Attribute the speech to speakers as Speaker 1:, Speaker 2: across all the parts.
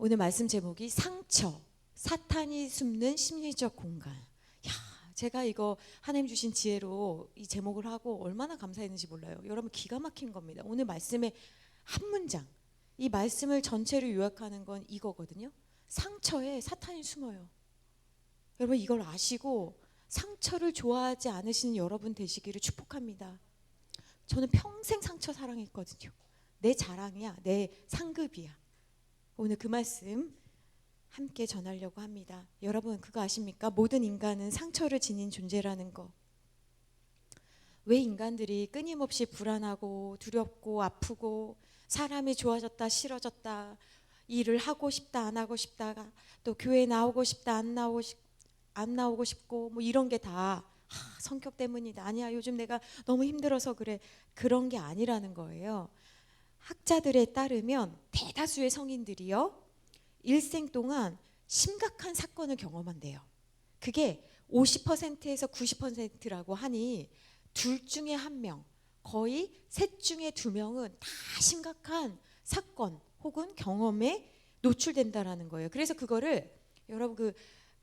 Speaker 1: 오늘 말씀 제목이 상처, 사탄이 숨는 심리적 공간. 야, 제가 이거 하나님 주신 지혜로 이 제목을 하고 얼마나 감사했는지 몰라요. 여러분 기가 막힌 겁니다. 오늘 말씀의 한 문장, 이 말씀을 전체로 요약하는 건 이거거든요. 상처에 사탄이 숨어요. 여러분 이걸 아시고 상처를 좋아하지 않으시는 여러분 되시기를 축복합니다. 저는 평생 상처 사랑했거든요. 내 자랑이야, 내 상급이야. 오늘 그 말씀 함께 전하려고 합니다. 여러분 그거 아십니까? 모든 인간은 상처를 지닌 존재라는 거. 왜 인간들이 끊임없이 불안하고 두렵고 아프고 사람이 좋아졌다 싫어졌다, 일을 하고 싶다 안 하고 싶다가 또 교회 나오고 싶다 안 나오고 싶고 뭐 이런 게 다 성격 때문이다. 아니야 요즘 내가 너무 힘들어서 그래. 그런 게 아니라는 거예요. 학자들에 따르면 대다수의 성인들이요 일생 동안 심각한 사건을 경험한대요. 그게 50%에서 90%라고 하니 둘 중에 한 명, 거의 셋 중에 두 명은 다 심각한 사건 혹은 경험에 노출된다라는 거예요. 그래서 그거를 여러분 그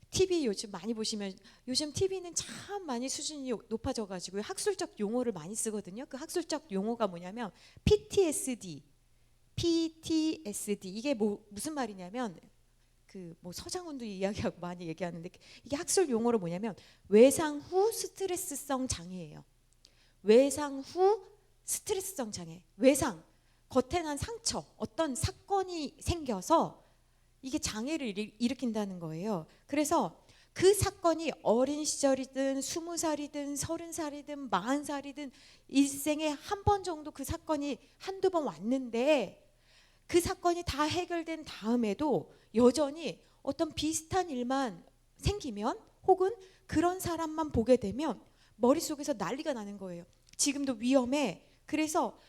Speaker 1: TV 요즘 많이 보시면 요즘 TV는 참 많이 수준이 높아져가지고 학술적 용어를 많이 쓰거든요. 그 학술적 용어가 뭐냐면 PTSD 이게 무슨 말이냐면 그 뭐 서장훈도 이야기하고 많이 얘기하는데 이게 학술 용어로 뭐냐면 외상 후 스트레스성 장애예요. 외상 후 스트레스성 장애. 외상, 겉에 난 상처, 어떤 사건이 생겨서 이게 장애를 일으킨다는 거예요. 그래서 그 사건이 어린 시절이든 20살이든 30살이든 40살이든 일생에 한 번 정도 그 사건이 한두 번 왔는데 그 사건이 다 해결된 다음에도 여전히 어떤 비슷한 일만 생기면 혹은 그런 사람만 보게 되면 머릿속에서 난리가 나는 거예요. 지금도 위험해. 그래서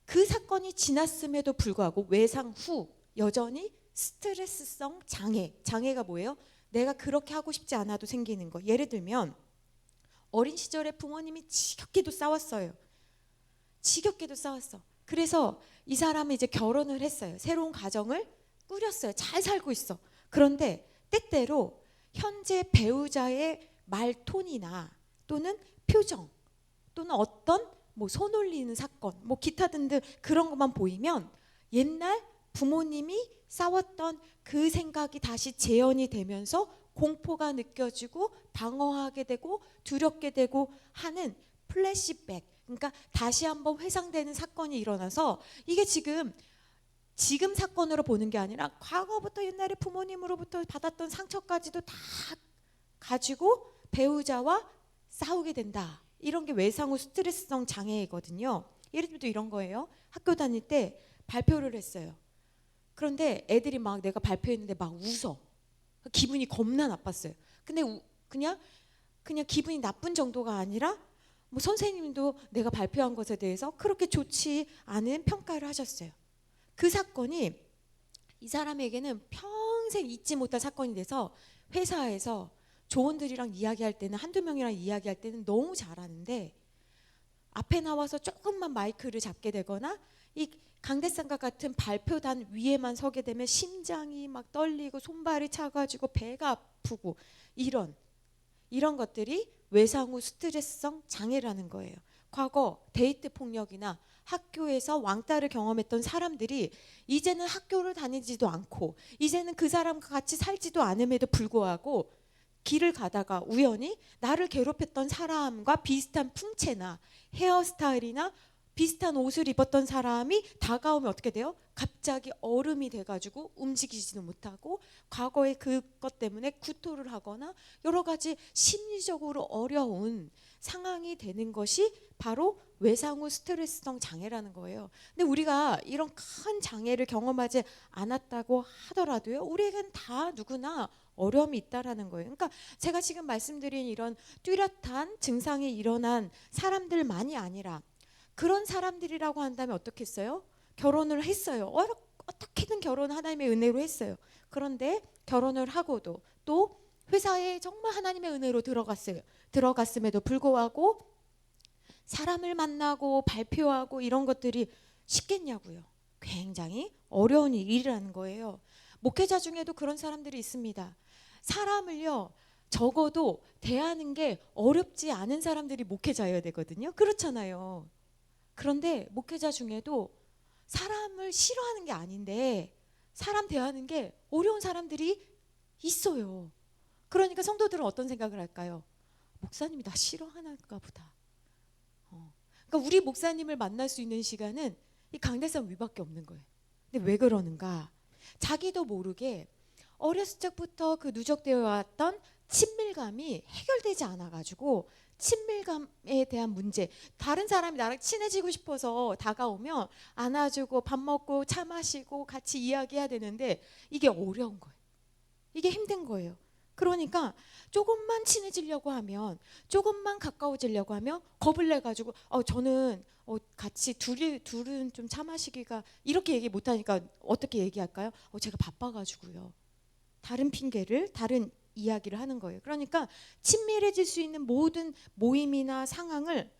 Speaker 1: 그 사건이 지났음에도 불구하고 외상 후 여전히 스트레스성 장애가 뭐예요? 내가 그렇게 하고 싶지 않아도 생기는 거. 예를 들면 어린 시절에 부모님이 지겹게도 싸웠어요. 그래서 이 사람이 이제 결혼을 했어요. 새로운 가정을 꾸렸어요. 잘 살고 있어. 그런데 때때로 현재 배우자의 말톤이나 또는 표정 또는 어떤 뭐 손 올리는 사건 뭐 기타 등등 그런 것만 보이면 옛날 부모님이 싸웠던 그 생각이 다시 재현이 되면서 공포가 느껴지고 방어하게 되고 두렵게 되고 하는 플래시백, 그러니까 다시 한번 회상되는 사건이 일어나서 이게 지금 사건으로 보는 게 아니라 과거부터 옛날에 부모님으로부터 받았던 상처까지도 다 가지고 배우자와 싸우게 된다. 이런 게 외상 후 스트레스성 장애이거든요. 예를 들면 이런 거예요. 학교 다닐 때 발표를 했어요. 그런데 애들이 막 내가 발표했는데 막 웃어. 기분이 겁나 나빴어요. 근데 그냥 기분이 나쁜 정도가 아니라 뭐 선생님도 내가 발표한 것에 대해서 그렇게 좋지 않은 평가를 하셨어요. 그 사건이 이 사람에게는 평생 잊지 못할 사건이 돼서 회사에서 조원들이랑 이야기할 때는 한두 명이랑 이야기할 때는 너무 잘하는데 앞에 나와서 조금만 마이크를 잡게 되거나 이 강대상과 같은 발표단 위에만 서게 되면 심장이 막 떨리고 손발이 차가지고 배가 아프고 이런 것들이 외상 후 스트레스성 장애라는 거예요. 과거 데이트 폭력이나 학교에서 왕따를 경험했던 사람들이 이제는 학교를 다니지도 않고 이제는 그 사람과 같이 살지도 않음에도 불구하고 길을 가다가 우연히 나를 괴롭혔던 사람과 비슷한 풍채나 헤어스타일이나 비슷한 옷을 입었던 사람이 다가오면 어떻게 돼요? 갑자기 얼음이 돼가지고 움직이지도 못하고 과거의 그것 때문에 구토를 하거나 여러 가지 심리적으로 어려운 상황이 되는 것이 바로 외상 후 스트레스성 장애라는 거예요. 근데 우리가 이런 큰 장애를 경험하지 않았다고 하더라도요, 우리에겐 다 누구나 어려움이 있다라는 거예요. 그러니까 제가 지금 말씀드린 이런 뚜렷한 증상이 일어난 사람들만이 아니라 그런 사람들이라고 한다면 어떻겠어요? 결혼을 했어요. 어떻게든 결혼 하나님의 은혜로 했어요. 그런데 결혼을 하고도 또 회사에 정말 하나님의 은혜로 들어갔어요. 들어갔음에도 불구하고 사람을 만나고 발표하고 이런 것들이 쉽겠냐고요. 굉장히 어려운 일이라는 거예요. 목회자 중에도 그런 사람들이 있습니다. 사람을요, 적어도 대하는 게 어렵지 않은 사람들이 목회자여야 되거든요. 그렇잖아요. 그런데 목회자 중에도 사람을 싫어하는 게 아닌데 사람 대하는 게 어려운 사람들이 있어요. 그러니까 성도들은 어떤 생각을 할까요? 목사님이 나 싫어하는가 보다. 그러니까 우리 목사님을 만날 수 있는 시간은 이 강대상 위밖에 없는 거예요. 근데 왜 그러는가? 자기도 모르게 어렸을 적부터 그 누적되어 왔던 친밀감이 해결되지 않아가지고 친밀감에 대한 문제, 다른 사람이 나랑 친해지고 싶어서 다가오면 안아주고 밥 먹고 차 마시고 같이 이야기해야 되는데 이게 어려운 거예요. 이게 힘든 거예요. 그러니까 조금만 친해지려고 하면, 조금만 가까워지려고 하면 겁을 내가지고 저는 같이 둘은 좀 차 마시기가, 이렇게 얘기 못하니까 어떻게 얘기할까요? 제가 바빠가지고요. 다른 핑계를, 다른 이야기를 하는 거예요. 그러니까 친밀해질 수 있는 모든 모임이나 상황을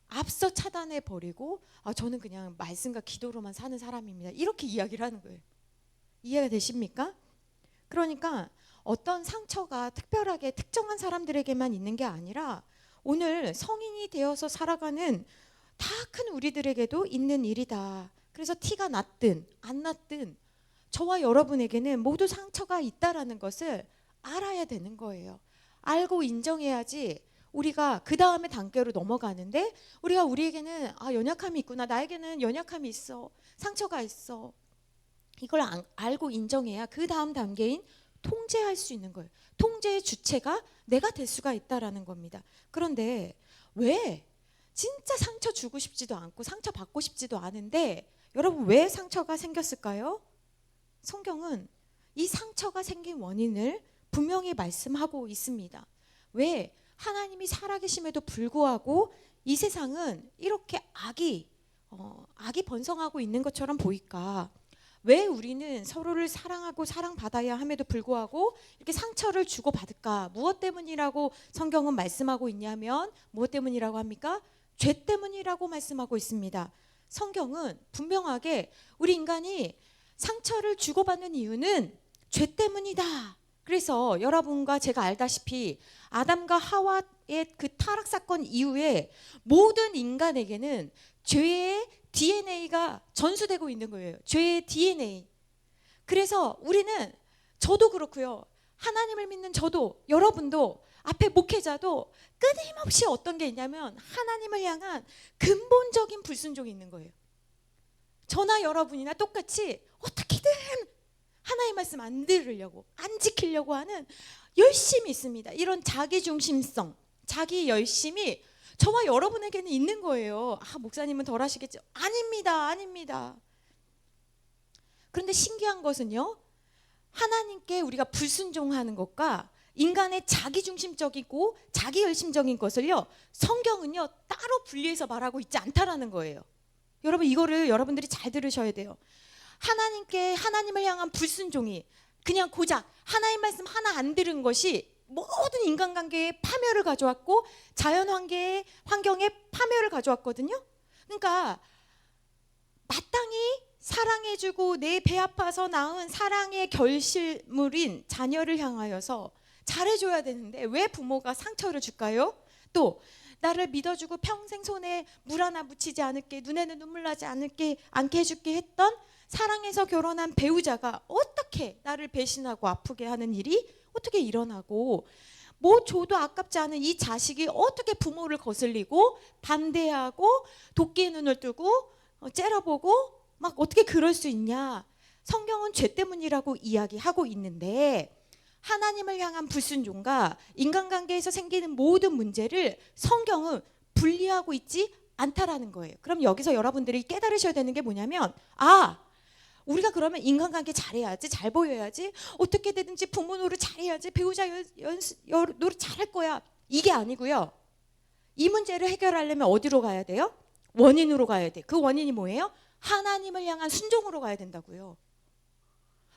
Speaker 1: 앞서 차단해 버리고 저는 그냥 말씀과 기도로만 사는 사람입니다. 이렇게 이야기를 하는 거예요. 이해가 되십니까? 그러니까 어떤 상처가 특별하게 특정한 사람들에게만 있는 게 아니라 오늘 성인이 되어서 살아가는 다 큰 우리들에게도 있는 일이다. 그래서 티가 났든 안 났든 저와 여러분에게는 모두 상처가 있다라는 것을 알아야 되는 거예요. 알고 인정해야지 우리가 그 다음에 단계로 넘어가는데, 우리에게는 연약함이 있구나, 나에게는 연약함이 있어, 상처가 있어, 이걸 알고 인정해야 그 다음 단계인 통제할 수 있는 거예요. 통제의 주체가 내가 될 수가 있다라는 겁니다. 그런데 왜 진짜 상처 주고 싶지도 않고 상처 받고 싶지도 않은데 여러분 왜 상처가 생겼을까요? 성경은 이 상처가 생긴 원인을 분명히 말씀하고 있습니다. 왜 하나님이 살아계심에도 불구하고 이 세상은 이렇게 악이 번성하고 있는 것처럼 보일까? 왜 우리는 서로를 사랑하고 사랑받아야 함에도 불구하고 이렇게 상처를 주고받을까? 무엇 때문이라고 성경은 말씀하고 있냐면 무엇 때문이라고 합니까? 죄 때문이라고 말씀하고 있습니다. 성경은 분명하게 우리 인간이 상처를 주고받는 이유는 죄 때문이다. 그래서 여러분과 제가 알다시피 아담과 하와의 그 타락 사건 이후에 모든 인간에게는 죄의 DNA가 전수되고 있는 거예요. 죄의 DNA. 그래서 우리는, 저도 그렇고요, 하나님을 믿는 저도, 여러분도, 앞에 목회자도 끊임없이 어떤 게 있냐면 하나님을 향한 근본적인 불순종이 있는 거예요. 저나 여러분이나 똑같이 어떻게든 하나님의 말씀 안 들으려고, 안 지키려고 하는 열심이 있습니다. 이런 자기중심성, 자기 열심이 저와 여러분에게는 있는 거예요. 목사님은 덜 하시겠죠? 아닙니다. 그런데 신기한 것은요, 하나님께 우리가 불순종하는 것과 인간의 자기중심적이고 자기열심적인 것을요, 성경은요 따로 분리해서 말하고 있지 않다라는 거예요. 여러분 이거를 여러분들이 잘 들으셔야 돼요. 하나님을 향한 불순종이 그냥 고작 하나님 말씀 하나 안 들은 것이 모든 인간관계에 파멸을 가져왔고 자연환경에 파멸을 가져왔거든요. 그러니까 마땅히 사랑해주고 내 배 아파서 낳은 사랑의 결실물인 자녀를 향하여서 잘해줘야 되는데 왜 부모가 상처를 줄까요? 또 나를 믿어주고 평생 손에 물 하나 묻히지 않을게, 눈에는 눈물 나지 않게 해줄게 했던 사랑해서 결혼한 배우자가 어떻게 나를 배신하고 아프게 하는 일이 어떻게 일어나고, 뭐 줘도 아깝지 않은 이 자식이 어떻게 부모를 거슬리고 반대하고 도끼의 눈을 뜨고 째려보고 막 어떻게 그럴 수 있냐. 성경은 죄 때문이라고 이야기하고 있는데 하나님을 향한 불순종과 인간관계에서 생기는 모든 문제를 성경은 분리하고 있지 않다라는 거예요. 그럼 여기서 여러분들이 깨달으셔야 되는 게 뭐냐면, 우리가 그러면 인간관계 잘해야지, 잘 보여야지, 어떻게 되든지 부모 노릇 잘해야지, 배우자 노릇 잘할 거야, 이게 아니고요. 이 문제를 해결하려면 어디로 가야 돼요? 원인으로 가야 돼. 그 원인이 뭐예요? 하나님을 향한 순종으로 가야 된다고요.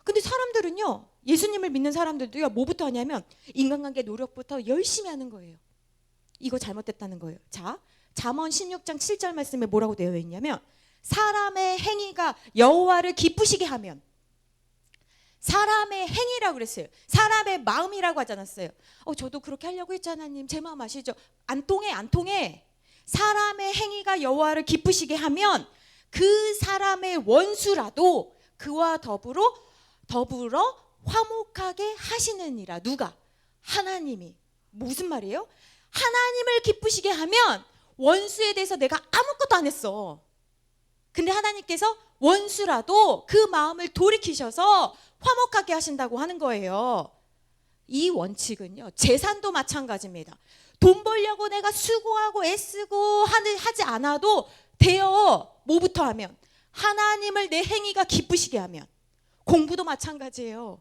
Speaker 1: 근데 사람들은요, 예수님을 믿는 사람들도요, 뭐부터 하냐면 인간관계 노력부터 열심히 하는 거예요. 이거 잘못됐다는 거예요. 자, 잠언 16장 7절 말씀에 뭐라고 되어 있냐면, 사람의 행위가 여호와를 기쁘시게 하면, 사람의 행위라고 그랬어요. 사람의 마음이라고 하지 않았어요. 저도 그렇게 하려고 했잖아요. 하나님, 제 마음 아시죠? 안 통해, 안 통해. 사람의 행위가 여호와를 기쁘시게 하면 그 사람의 원수라도 그와 더불어 화목하게 하시느니라. 누가? 하나님이. 무슨 말이에요? 하나님을 기쁘시게 하면 원수에 대해서 내가 아무것도 안 했어. 근데 하나님께서 원수라도 그 마음을 돌이키셔서 화목하게 하신다고 하는 거예요. 이 원칙은요, 재산도 마찬가지입니다. 돈 벌려고 내가 수고하고 애쓰고 하지 않아도 돼요. 뭐부터 하면? 하나님을 내 행위가 기쁘시게 하면. 공부도 마찬가지예요.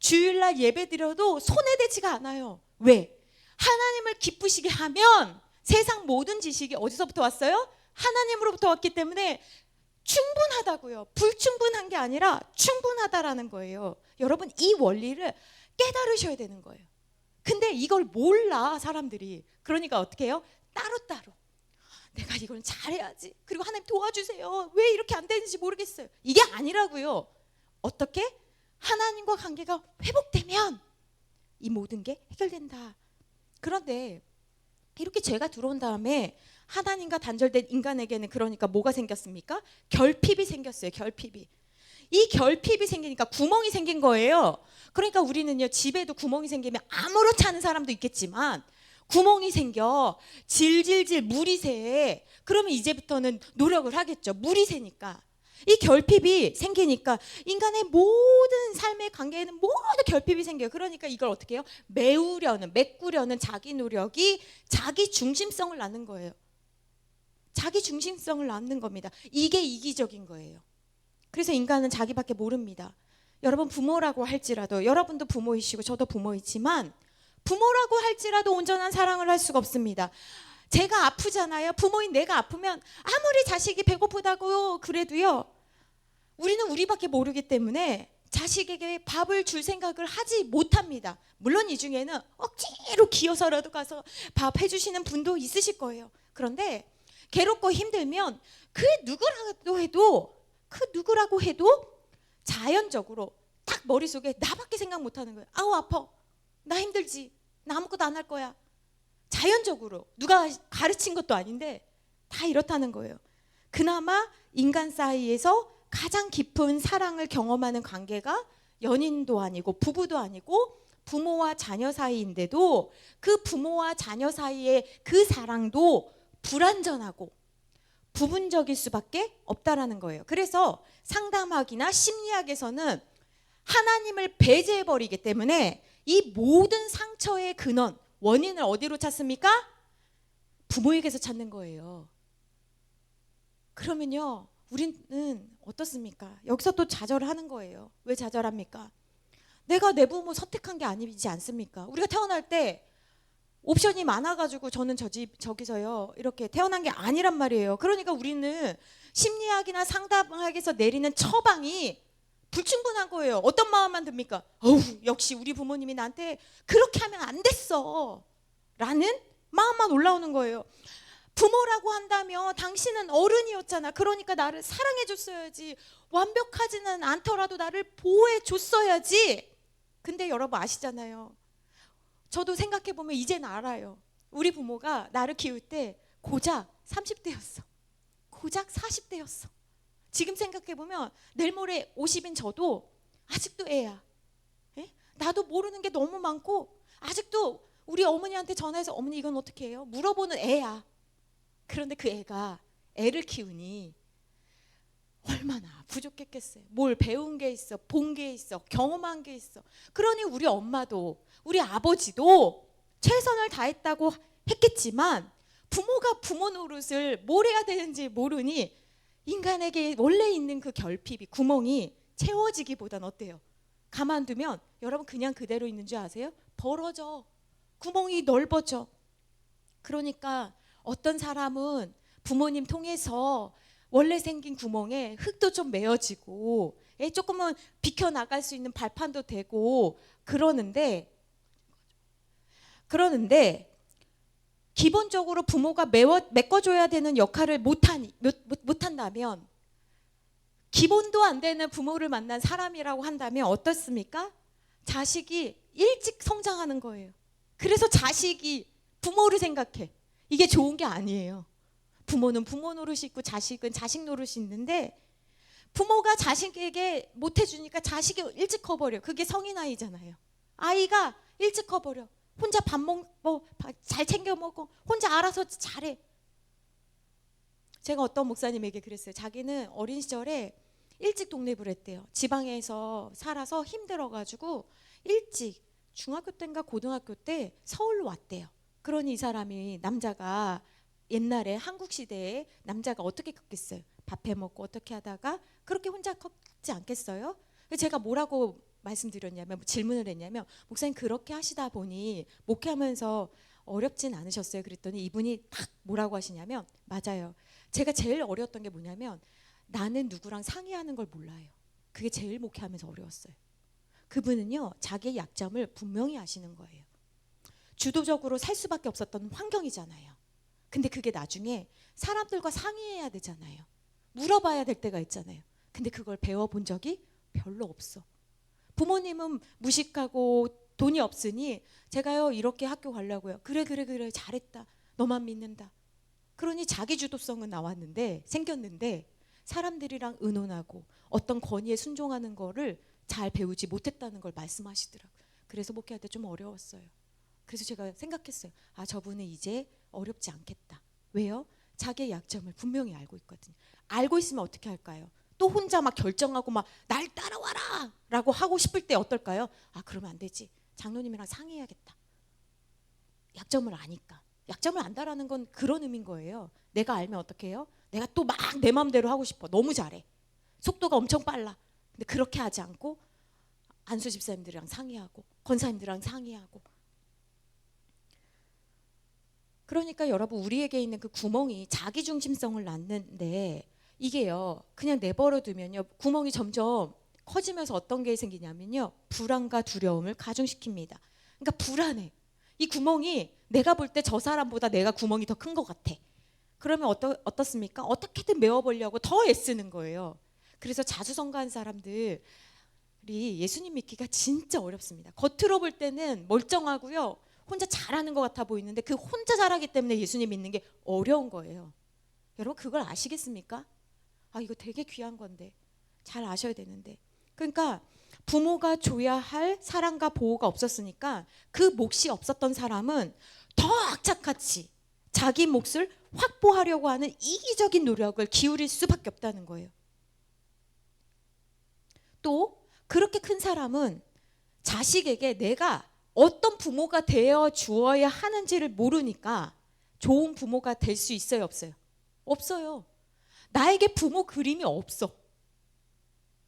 Speaker 1: 주일날 예배 드려도 손해되지가 않아요. 왜? 하나님을 기쁘시게 하면 세상 모든 지식이 어디서부터 왔어요? 하나님으로부터 왔기 때문에 충분하다고요. 불충분한 게 아니라 충분하다라는 거예요. 여러분, 이 원리를 깨달으셔야 되는 거예요. 근데 이걸 몰라, 사람들이. 그러니까 어떻게 해요? 따로따로. 내가 이걸 잘해야지. 그리고 하나님 도와주세요. 왜 이렇게 안 되는지 모르겠어요. 이게 아니라고요. 어떻게? 하나님과 관계가 회복되면 이 모든 게 해결된다. 그런데 이렇게 죄가 들어온 다음에 하나님과 단절된 인간에게는 그러니까 뭐가 생겼습니까? 결핍이 생겼어요. 결핍이. 이 결핍이 생기니까 구멍이 생긴 거예요. 그러니까 우리는요, 집에도 구멍이 생기면 아무렇지 않은 사람도 있겠지만 구멍이 생겨 질질질 물이 새. 그러면 이제부터는 노력을 하겠죠. 물이 새니까. 이 결핍이 생기니까 인간의 모든 삶의 관계에는 모두 결핍이 생겨요. 그러니까 이걸 어떻게 해요? 메꾸려는 자기 노력이 자기 중심성을 낳는 거예요. 자기 중심성을 낳는 겁니다. 이게 이기적인 거예요. 그래서 인간은 자기밖에 모릅니다. 여러분, 부모라고 할지라도, 여러분도 부모이시고 저도 부모이지만 부모라고 할지라도 온전한 사랑을 할 수가 없습니다. 제가 아프잖아요. 부모인 내가 아프면 아무리 자식이 배고프다고 그래도요, 우리는 우리밖에 모르기 때문에 자식에게 밥을 줄 생각을 하지 못합니다. 물론 이 중에는 억지로 기어서라도 가서 밥 해주시는 분도 있으실 거예요. 그런데 괴롭고 힘들면 그 누구라고 해도 자연적으로 딱 머릿속에 나밖에 생각 못하는 거예요. 아우, 아파. 나 힘들지. 나 아무것도 안 할 거야. 자연적으로. 누가 가르친 것도 아닌데 다 이렇다는 거예요. 그나마 인간 사이에서 가장 깊은 사랑을 경험하는 관계가 연인도 아니고 부부도 아니고 부모와 자녀 사이인데도 그 부모와 자녀 사이의 그 사랑도 불완전하고 부분적일 수밖에 없다라는 거예요. 그래서 상담학이나 심리학에서는 하나님을 배제해버리기 때문에 이 모든 상처의 근원, 원인을 어디로 찾습니까? 부모에게서 찾는 거예요. 그러면요, 우리는 어떻습니까? 여기서 또 좌절을 하는 거예요. 왜 좌절합니까? 내가 내 부모 선택한 게 아니지 않습니까? 우리가 태어날 때 옵션이 많아가지고 저는 저기서요 이렇게 태어난 게 아니란 말이에요. 그러니까 우리는 심리학이나 상담학에서 내리는 처방이 불충분한 거예요. 어떤 마음만 듭니까? 어우, 역시 우리 부모님이 나한테 그렇게 하면 안 됐어 라는 마음만 올라오는 거예요. 부모라고 한다면 당신은 어른이었잖아. 그러니까 나를 사랑해 줬어야지. 완벽하지는 않더라도 나를 보호해 줬어야지. 근데 여러분 아시잖아요. 저도 생각해보면 이제는 알아요. 우리 부모가 나를 키울 때 고작 30대였어. 고작 40대였어. 지금 생각해보면 내일 모레 50인 저도 아직도 애야. 에? 나도 모르는 게 너무 많고 아직도 우리 어머니한테 전화해서 어머니 이건 어떻게 해요? 물어보는 애야. 그런데 그 애가 애를 키우니 얼마나 부족했겠어요. 뭘 배운 게 있어, 본 게 있어, 경험한 게 있어. 그러니 우리 엄마도 우리 아버지도 최선을 다했다고 했겠지만 부모가 부모 노릇을 뭘 해야 되는지 모르니 인간에게 원래 있는 그 결핍이, 구멍이 채워지기보단 어때요? 가만두면 여러분 그냥 그대로 있는 줄 아세요? 벌어져. 구멍이 넓어져. 그러니까 어떤 사람은 부모님 통해서 원래 생긴 구멍에 흙도 좀 메어지고 조금은 비켜나갈 수 있는 발판도 되고 그러는데 기본적으로 부모가 메꿔줘야 되는 역할을 못한다면 기본도 안 되는 부모를 만난 사람이라고 한다면 어떻습니까? 자식이 일찍 성장하는 거예요. 그래서 자식이 부모를 생각해. 이게 좋은 게 아니에요. 부모는 부모 노릇이 있고 자식은 자식 노릇이 있는데, 부모가 자식에게 못 해주니까 자식이 일찍 커버려. 그게 성인 아이잖아요. 아이가 일찍 커버려. 혼자 잘 챙겨 먹고 혼자 알아서 잘해. 제가 어떤 목사님에게 그랬어요. 자기는 어린 시절에 일찍 독립을 했대요. 지방에서 살아서 힘들어가지고 일찍 중학교 때인가 고등학교 때 서울로 왔대요. 그러니 이 사람이, 남자가 옛날에 한국 시대에 남자가 어떻게 컸겠어요? 밥 해먹고 어떻게 하다가 그렇게 혼자 컸지 않겠어요? 제가 뭐라고 말씀드렸냐면, 질문을 했냐면, 목사님 그렇게 하시다 보니 목회하면서 어렵진 않으셨어요? 그랬더니 이분이 딱 뭐라고 하시냐면, 맞아요. 제가 제일 어려웠던 게 뭐냐면, 나는 누구랑 상의하는 걸 몰라요. 그게 제일 목회하면서 어려웠어요. 그분은요, 자기의 약점을 분명히 아시는 거예요. 주도적으로 살 수밖에 없었던 환경이잖아요. 근데 그게 나중에 사람들과 상의해야 되잖아요. 물어봐야 될 때가 있잖아요. 근데 그걸 배워본 적이 별로 없어. 부모님은 무식하고 돈이 없으니 제가요 이렇게 학교 가려고요. 그래 잘했다. 너만 믿는다. 그러니 자기 주도성은 나왔는데, 생겼는데 사람들이랑 의논하고 어떤 권위에 순종하는 거를 잘 배우지 못했다는 걸 말씀하시더라고요. 그래서 목회할 때 좀 어려웠어요. 그래서 제가 생각했어요. 아, 저분은 이제 어렵지 않겠다. 왜요? 자기의 약점을 분명히 알고 있거든요. 알고 있으면 어떻게 할까요? 또 혼자 막 결정하고 막 날 따라와라 라고 하고 싶을 때 어떨까요? 아, 그러면 안 되지. 장로님이랑 상의해야겠다. 약점을 아니까. 약점을 안다라는 건 그런 의미인 거예요. 내가 알면 어떻게 해요? 내가 또 막 내 마음대로 하고 싶어. 너무 잘해. 속도가 엄청 빨라. 근데 그렇게 하지 않고 안수 집사님들이랑 상의하고 권사님들이랑 상의하고. 그러니까 여러분, 우리에게 있는 그 구멍이 자기중심성을 낳는데, 이게요 그냥 내버려 두면요 구멍이 점점 커지면서 어떤 게 생기냐면요, 불안과 두려움을 가중시킵니다. 그러니까 불안해. 이 구멍이 내가 볼 때 저 사람보다 내가 구멍이 더 큰 것 같아. 그러면 어떻습니까? 어떻게든 메워보려고 더 애쓰는 거예요. 그래서 자수성가한 사람들이 예수님 믿기가 진짜 어렵습니다. 겉으로 볼 때는 멀쩡하고요, 혼자 잘하는 것 같아 보이는데 그 혼자 잘하기 때문에 예수님 믿는 게 어려운 거예요. 여러분, 그걸 아시겠습니까? 아, 이거 되게 귀한 건데 잘 아셔야 되는데. 그러니까 부모가 줘야 할 사랑과 보호가 없었으니까 그 몫이 없었던 사람은 더 악착같이 자기 몫을 확보하려고 하는 이기적인 노력을 기울일 수밖에 없다는 거예요. 또 그렇게 큰 사람은 자식에게 내가 어떤 부모가 되어 주어야 하는지를 모르니까 좋은 부모가 될 수 있어요, 없어요? 없어요. 나에게 부모 그림이 없어.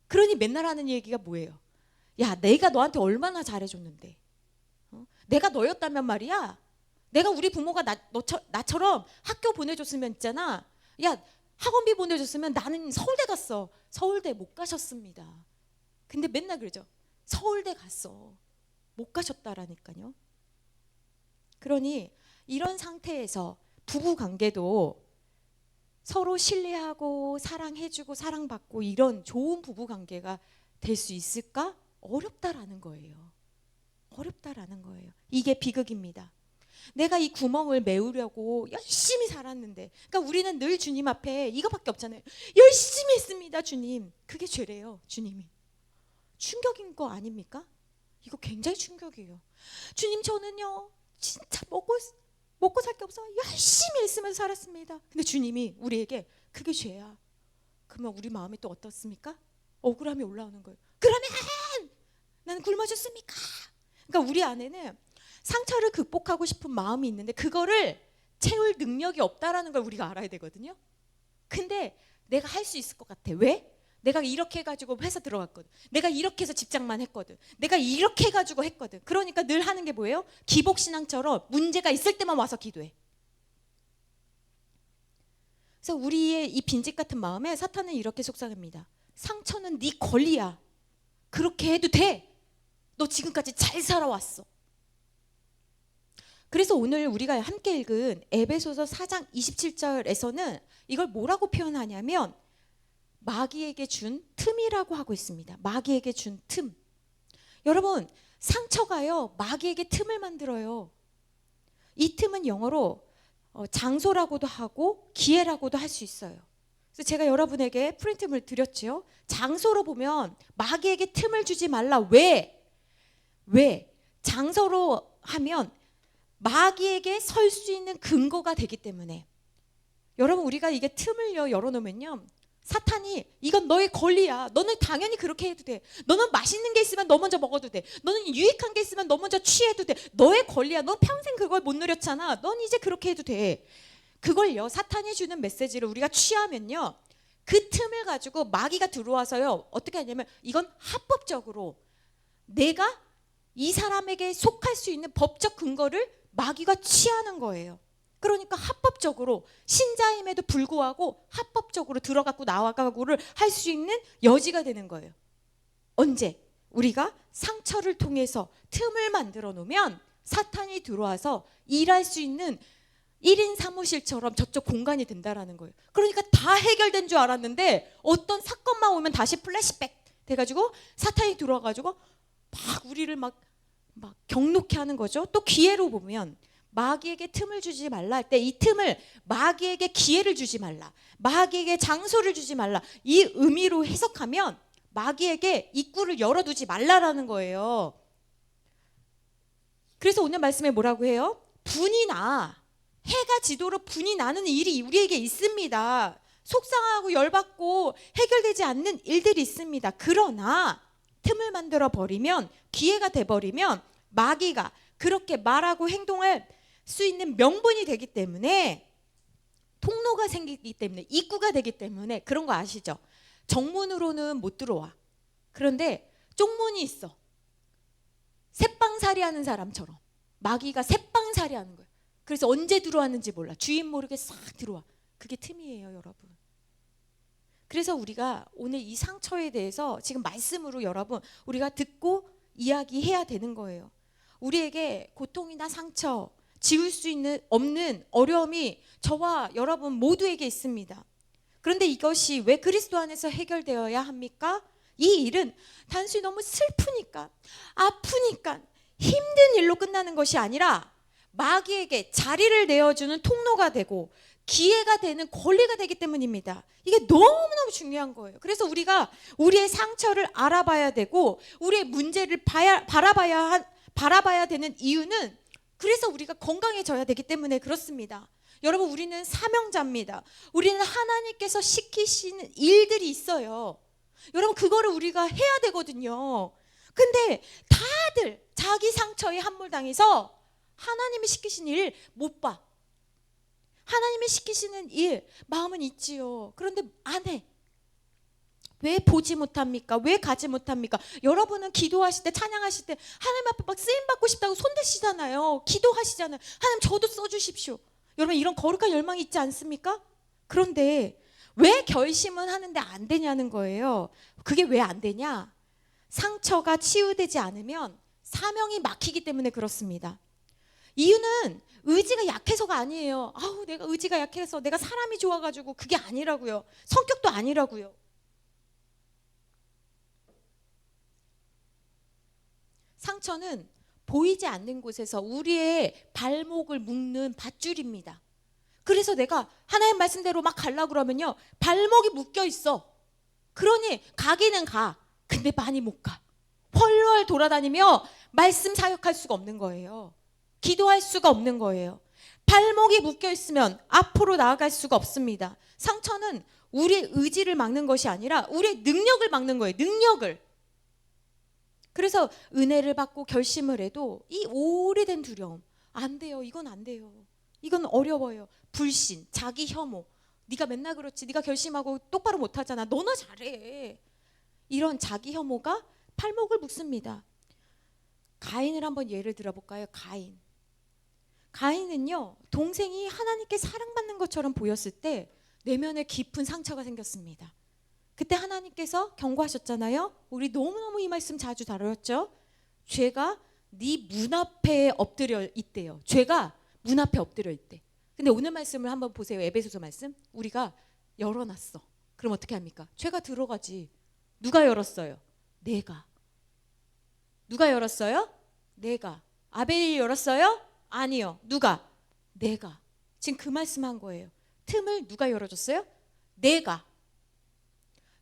Speaker 1: 그러니 맨날 하는 얘기가 뭐예요? 야, 내가 너한테 얼마나 잘해줬는데, 내가 너였다면 말이야, 내가 우리 부모가 나처럼 학교 보내줬으면 있잖아, 야, 학원비 보내줬으면 나는 서울대 갔어. 서울대 못 가셨습니다. 근데 맨날 그러죠. 서울대 갔어. 못 가셨다라니까요. 그러니 이런 상태에서 부부 관계도 서로 신뢰하고 사랑해주고 사랑받고 이런 좋은 부부 관계가 될 수 있을까? 어렵다라는 거예요. 어렵다라는 거예요. 이게 비극입니다. 내가 이 구멍을 메우려고 열심히 살았는데, 그러니까 우리는 늘 주님 앞에 이거밖에 없잖아요. 열심히 했습니다, 주님. 그게 죄래요, 주님이. 충격인 거 아닙니까? 이거 굉장히 충격이에요. 주님, 저는요 진짜 먹고 살 게 없어 열심히 했으면서 살았습니다. 근데 주님이 우리에게 그게 죄야. 그러면 우리 마음이 또 어떻습니까? 억울함이 올라오는 거예요. 그러면 나는 굶어 죽습니까? 그러니까 우리 안에는 상처를 극복하고 싶은 마음이 있는데 그거를 채울 능력이 없다라는 걸 우리가 알아야 되거든요. 근데 내가 할 수 있을 것 같아. 왜? 내가 이렇게 해가지고 회사 들어갔거든. 내가 이렇게 해서 직장만 했거든. 내가 이렇게 해가지고 했거든. 그러니까 늘 하는 게 뭐예요? 기복신앙처럼 문제가 있을 때만 와서 기도해. 그래서 우리의 이 빈집 같은 마음에 사탄은 이렇게 속삭입니다. 상처는 네 권리야. 그렇게 해도 돼. 너 지금까지 잘 살아왔어. 그래서 오늘 우리가 함께 읽은 에베소서 4장 27절에서는 이걸 뭐라고 표현하냐면, 마귀에게 준 틈이라고 하고 있습니다. 마귀에게 준 틈. 여러분, 상처가요, 마귀에게 틈을 만들어요. 이 틈은 영어로 장소라고도 하고 기회라고도 할 수 있어요. 그래서 제가 여러분에게 프린트물 드렸죠. 장소로 보면 마귀에게 틈을 주지 말라. 왜? 장소로 하면 마귀에게 설 수 있는 근거가 되기 때문에. 여러분, 우리가 이게 틈을 열어놓으면요, 사탄이 이건 너의 권리야. 너는 당연히 그렇게 해도 돼. 너는 맛있는 게 있으면 너 먼저 먹어도 돼. 너는 유익한 게 있으면 너 먼저 취해도 돼. 너의 권리야. 너 평생 그걸 못 누렸잖아. 넌 이제 그렇게 해도 돼. 그걸요, 사탄이 주는 메시지를 우리가 취하면요, 그 틈을 가지고 마귀가 들어와서요, 어떻게 하냐면 이건 합법적으로 내가 이 사람에게 속할 수 있는 법적 근거를 마귀가 취하는 거예요. 그러니까 합법적으로, 신자임에도 불구하고 합법적으로 들어가고 나와가고를 할 수 있는 여지가 되는 거예요. 언제? 우리가 상처를 통해서 틈을 만들어 놓으면 사탄이 들어와서 일할 수 있는 1인 사무실처럼 저쪽 공간이 된다라는 거예요. 그러니까 다 해결된 줄 알았는데 어떤 사건만 오면 다시 플래시백 돼가지고 사탄이 들어와가지고 막 우리를 막 경록해 하는 거죠. 또 기회로 보면 마귀에게 틈을 주지 말라 할 때 이 틈을 마귀에게 기회를 주지 말라, 마귀에게 장소를 주지 말라, 이 의미로 해석하면 마귀에게 입구를 열어두지 말라라는 거예요. 그래서 오늘 말씀에 뭐라고 해요? 분이 나, 해가 지도록 분이 나는 일이 우리에게 있습니다. 속상하고 열받고 해결되지 않는 일들이 있습니다. 그러나 틈을 만들어 버리면, 기회가 돼버리면 마귀가 그렇게 말하고 행동할 수 있는 명분이 되기 때문에, 통로가 생기기 때문에, 입구가 되기 때문에. 그런 거 아시죠? 정문으로는 못 들어와. 그런데 쪽문이 있어. 새빵살이 하는 사람처럼 마귀가 새빵살이 하는 거예요. 그래서 언제 들어왔는지 몰라. 주인 모르게 싹 들어와. 그게 틈이에요, 여러분. 그래서 우리가 오늘 이 상처에 대해서 지금 말씀으로 여러분 우리가 듣고 이야기해야 되는 거예요. 우리에게 고통이나 상처, 지울 수 없는 어려움이 저와 여러분 모두에게 있습니다. 그런데 이것이 왜 그리스도 안에서 해결되어야 합니까? 이 일은 단순히 너무 슬프니까, 아프니까, 힘든 일로 끝나는 것이 아니라 마귀에게 자리를 내어주는 통로가 되고 기회가 되는 권리가 되기 때문입니다. 이게 너무너무 중요한 거예요. 그래서 우리가 우리의 상처를 알아봐야 되고 우리의 문제를 바라봐야 되는 이유는, 그래서 우리가 건강해져야 되기 때문에 그렇습니다. 여러분, 우리는 사명자입니다. 우리는 하나님께서 시키시는 일들이 있어요. 여러분, 그거를 우리가 해야 되거든요. 근데 다들 자기 상처에 함몰당해서 하나님이 시키신 일 못 봐. 하나님이 시키시는 일 마음은 있지요. 그런데 안 해. 왜 보지 못합니까? 왜 가지 못합니까? 여러분은 기도하실 때, 찬양하실 때 하나님 앞에 막 쓰임받고 싶다고 손드시잖아요. 기도하시잖아요. 하나님 저도 써주십시오. 여러분, 이런 거룩한 열망이 있지 않습니까? 그런데 왜 결심은 하는데 안 되냐는 거예요. 그게 왜 안 되냐? 상처가 치유되지 않으면 사명이 막히기 때문에 그렇습니다. 이유는 의지가 약해서가 아니에요. 아우, 내가 의지가 약해서, 내가 사람이 좋아가지고, 그게 아니라고요. 성격도 아니라고요. 상처는 보이지 않는 곳에서 우리의 발목을 묶는 밧줄입니다. 그래서 내가 하나님 말씀대로 막 가려고 그러면요, 발목이 묶여 있어. 그러니 가기는 가. 근데 많이 못 가. 헐헐 돌아다니며 말씀 사역할 수가 없는 거예요. 기도할 수가 없는 거예요. 발목이 묶여 있으면 앞으로 나아갈 수가 없습니다. 상처는 우리의 의지를 막는 것이 아니라 우리의 능력을 막는 거예요. 능력을. 그래서 은혜를 받고 결심을 해도 이 오래된 두려움, 안 돼요. 이건 안 돼요. 이건 어려워요. 불신, 자기 혐오. 네가 맨날 그렇지. 네가 결심하고 똑바로 못하잖아. 너나 잘해. 이런 자기 혐오가 팔목을 묶습니다. 가인을 한번 예를 들어볼까요? 가인은요, 동생이 하나님께 사랑받는 것처럼 보였을 때 내면에 깊은 상처가 생겼습니다. 그때 하나님께서 경고하셨잖아요. 우리 너무너무 이 말씀 자주 다뤘죠. 죄가 네 문 앞에 엎드려 있대요. 죄가 문 앞에 엎드려 있대. 근데 오늘 말씀을 한번 보세요. 에베소서 말씀. 우리가 열어놨어. 그럼 어떻게 합니까? 죄가 들어가지. 누가 열었어요? 내가. 누가 열었어요? 내가. 아벨이 열었어요? 아니요. 누가? 내가. 지금 그 말씀한 거예요. 틈을 누가 열어줬어요? 내가.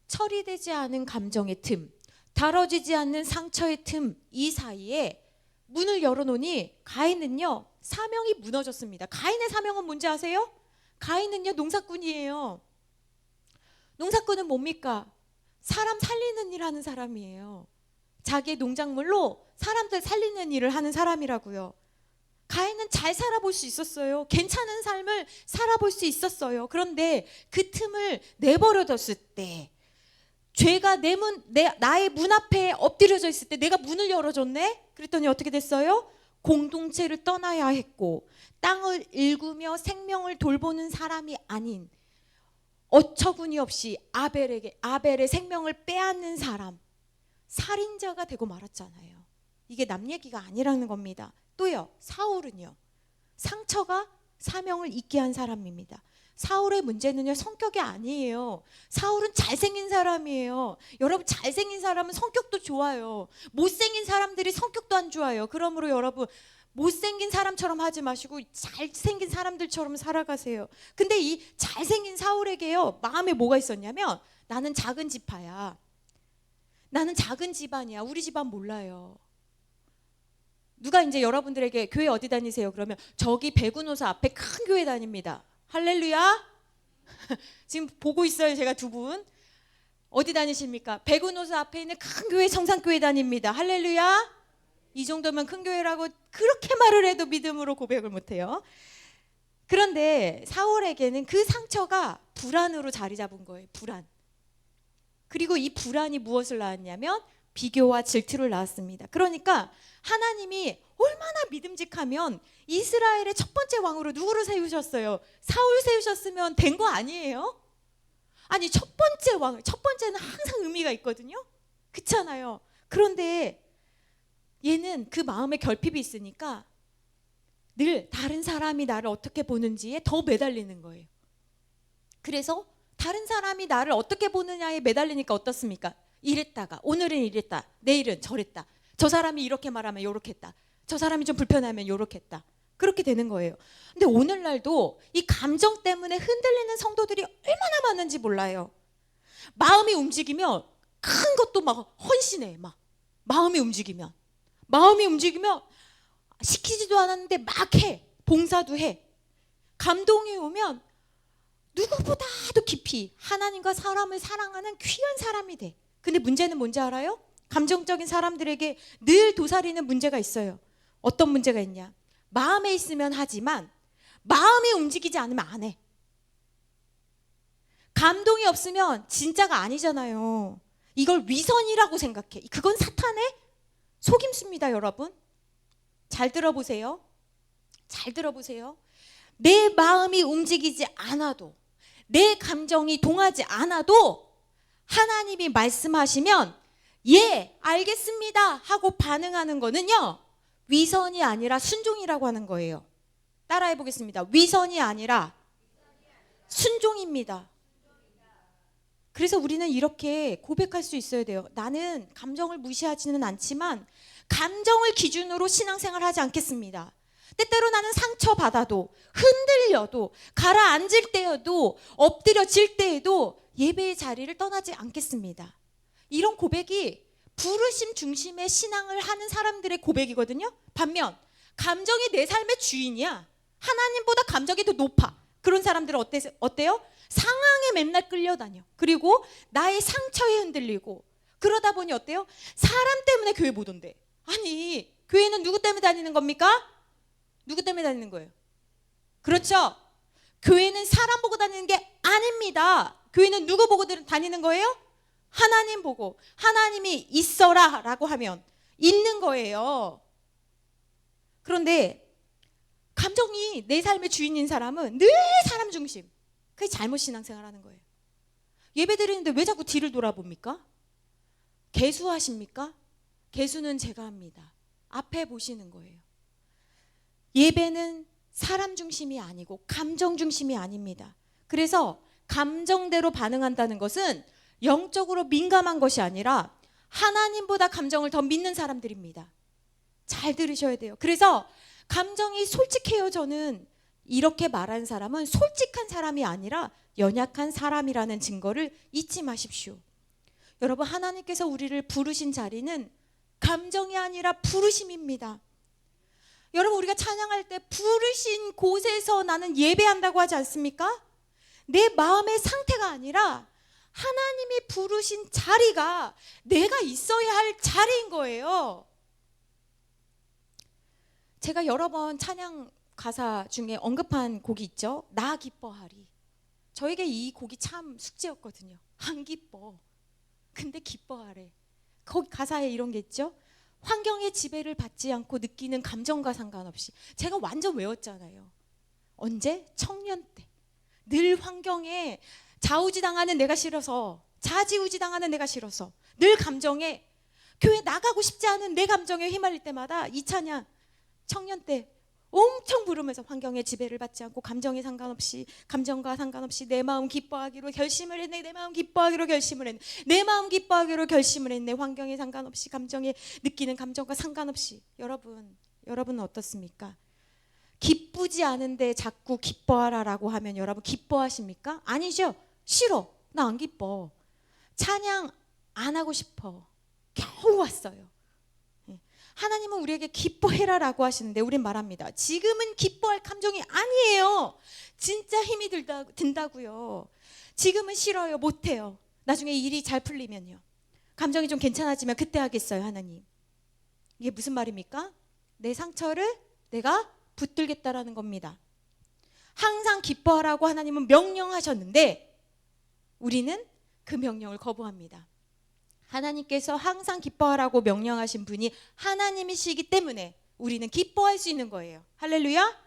Speaker 1: 처리되지 않은 감정의 틈, 다뤄지지 않는 상처의 틈, 이 사이에 문을 열어놓으니 가인은요, 사명이 무너졌습니다. 가인의 사명은 뭔지 아세요? 가인은요, 농사꾼이에요. 농사꾼은 뭡니까? 사람 살리는 일 하는 사람이에요. 자기의 농작물로 사람들 살리는 일을 하는 사람이라고요. 가인은 잘 살아볼 수 있었어요. 괜찮은 삶을 살아볼 수 있었어요. 그런데 그 틈을 내버려뒀을 때, 죄가 나의 문 앞에 엎드려져 있을 때 내가 문을 열어줬네? 그랬더니 어떻게 됐어요? 공동체를 떠나야 했고, 땅을 일구며 생명을 돌보는 사람이 아닌 어처구니 없이 아벨의 생명을 빼앗는 사람, 살인자가 되고 말았잖아요. 이게 남 얘기가 아니라는 겁니다. 또요, 사울은요, 상처가 사명을 잊게 한 사람입니다. 사울의 문제는요, 성격이 아니에요. 사울은 잘생긴 사람이에요. 여러분, 잘생긴 사람은 성격도 좋아요. 못생긴 사람들이 성격도 안 좋아요. 그러므로 여러분, 못생긴 사람처럼 하지 마시고 잘생긴 사람들처럼 살아가세요. 근데 이 잘생긴 사울에게요, 마음에 뭐가 있었냐면, 나는 작은 지파야. 나는 작은 집안이야. 우리 집안 몰라요. 누가 이제 여러분들에게 교회 어디 다니세요? 그러면 저기 백운호사 앞에 큰 교회 다닙니다. 할렐루야. 지금 보고 있어요. 제가 두 분. 어디 다니십니까? 백운호사 앞에 있는 큰 교회 성산교회 다닙니다. 할렐루야. 이 정도면 큰 교회라고 그렇게 말을 해도 믿음으로 고백을 못해요. 그런데 사울에게는 그 상처가 불안으로 자리 잡은 거예요. 불안. 그리고 이 불안이 무엇을 낳았냐면 비교와 질투를 낳았습니다. 그러니까 하나님이 얼마나 믿음직하면 이스라엘의 첫 번째 왕으로 누구를 세우셨어요? 사울 세우셨으면 된 거 아니에요? 아니, 첫 번째 왕, 첫 번째는 항상 의미가 있거든요. 그렇잖아요. 그런데 얘는 그 마음에 결핍이 있으니까 늘 다른 사람이 나를 어떻게 보는지에 더 매달리는 거예요. 그래서 다른 사람이 나를 어떻게 보느냐에 매달리니까 어떻습니까? 이랬다가 오늘은 이랬다, 내일은 저랬다. 저 사람이 이렇게 말하면 요렇게 했다. 저 사람이 좀 불편하면 요렇게 했다. 그렇게 되는 거예요. 근데 오늘날도 이 감정 때문에 흔들리는 성도들이 얼마나 많은지 몰라요. 마음이 움직이면 큰 것도 막 헌신해. 마음이 움직이면 시키지도 않았는데 막 해. 봉사도 해. 감동이 오면 누구보다도 깊이 하나님과 사람을 사랑하는 귀한 사람이 돼. 근데 문제는 뭔지 알아요? 감정적인 사람들에게 늘 도사리는 문제가 있어요. 어떤 문제가 있냐? 마음에 있으면 하지만 마음이 움직이지 않으면 안 해. 감동이 없으면 진짜가 아니잖아요. 이걸 위선이라고 생각해. 그건 사탄의 속임수입니다, 여러분. 잘 들어보세요. 잘 들어보세요. 내 마음이 움직이지 않아도, 내 감정이 동하지 않아도 하나님이 말씀하시면 예, 알겠습니다 하고 반응하는 거는요, 위선이 아니라 순종이라고 하는 거예요. 따라해 보겠습니다. 위선이 아니라 순종입니다. 그래서 우리는 이렇게 고백할 수 있어야 돼요. 나는 감정을 무시하지는 않지만 감정을 기준으로 신앙생활 하지 않겠습니다. 때때로 나는 상처받아도, 흔들려도, 가라앉을 때여도, 엎드려질 때에도 예배의 자리를 떠나지 않겠습니다. 이런 고백이 부르심 중심의 신앙을 하는 사람들의 고백이거든요. 반면 감정이 내 삶의 주인이야. 하나님보다 감정이 더 높아. 그런 사람들은 어때요? 상황에 맨날 끌려다녀. 그리고 나의 상처에 흔들리고, 그러다 보니 어때요? 사람 때문에 교회 못 온대. 아니, 교회는 누구 때문에 다니는 겁니까? 누구 때문에 다니는 거예요? 그렇죠? 교회는 사람 보고 다니는 게 아닙니다. 교회는 누구 보고 다니는 거예요? 하나님 보고. 하나님이 있어라 라고 하면 있는 거예요. 그런데 감정이 내 삶의 주인인 사람은 늘 사람 중심. 그게 잘못 신앙생활하는 거예요. 예배 드리는데 왜 자꾸 뒤를 돌아봅니까? 개수하십니까? 개수는 제가 합니다. 앞에 보시는 거예요. 예배는 사람 중심이 아니고 감정 중심이 아닙니다. 그래서 감정대로 반응한다는 것은 영적으로 민감한 것이 아니라 하나님보다 감정을 더 믿는 사람들입니다. 잘 들으셔야 돼요. 그래서 감정이 솔직해요. 저는 이렇게 말한 사람은 솔직한 사람이 아니라 연약한 사람이라는 증거를 잊지 마십시오. 여러분, 하나님께서 우리를 부르신 자리는 감정이 아니라 부르심입니다. 여러분, 우리가 찬양할 때 부르신 곳에서 나는 예배한다고 하지 않습니까? 내 마음의 상태가 아니라 하나님이 부르신 자리가 내가 있어야 할 자리인 거예요. 제가 여러 번 찬양 가사 중에 언급한 곡이 있죠. 나 기뻐하리. 저에게 이 곡이 참 숙제였거든요. 안 기뻐. 근데 기뻐하래. 거기 가사에 이런 게 있죠. 환경의 지배를 받지 않고 느끼는 감정과 상관없이. 제가 완전 외웠잖아요. 언제? 청년 때. 늘 환경에 좌우지당하는 내가 싫어서, 좌지우지당하는 내가 싫어서, 늘 감정에, 교회 나가고 싶지 않은 내 감정에 휘말릴 때마다 이 찬양 청년 때 엄청 부르면서 환경의 지배를 받지 않고 감정에 상관없이, 감정과 상관없이 내 마음 기뻐하기로 결심을 했네. 내 마음 기뻐하기로 결심을 했네. 내 마음 기뻐하기로 결심을 했네. 환경에 상관없이, 감정에 느끼는 감정과 상관없이. 여러분은 어떻습니까? 기쁘지 않은데 자꾸 기뻐하라라고 하면 여러분 기뻐하십니까? 아니죠. 싫어. 나 안 기뻐. 찬양 안 하고 싶어. 겨우 왔어요. 하나님은 우리에게 기뻐해라라고 하시는데 우린 말합니다. 지금은 기뻐할 감정이 아니에요. 진짜 힘이 든다고요. 지금은 싫어요. 못해요. 나중에 일이 잘 풀리면요. 감정이 좀 괜찮아지면 그때 하겠어요. 하나님. 이게 무슨 말입니까? 내 상처를 내가 붙들겠다라는 겁니다. 항상 기뻐하라고 하나님은 명령하셨는데 우리는 그 명령을 거부합니다. 하나님께서 항상 기뻐하라고 명령하신 분이 하나님이시기 때문에 우리는 기뻐할 수 있는 거예요. 할렐루야.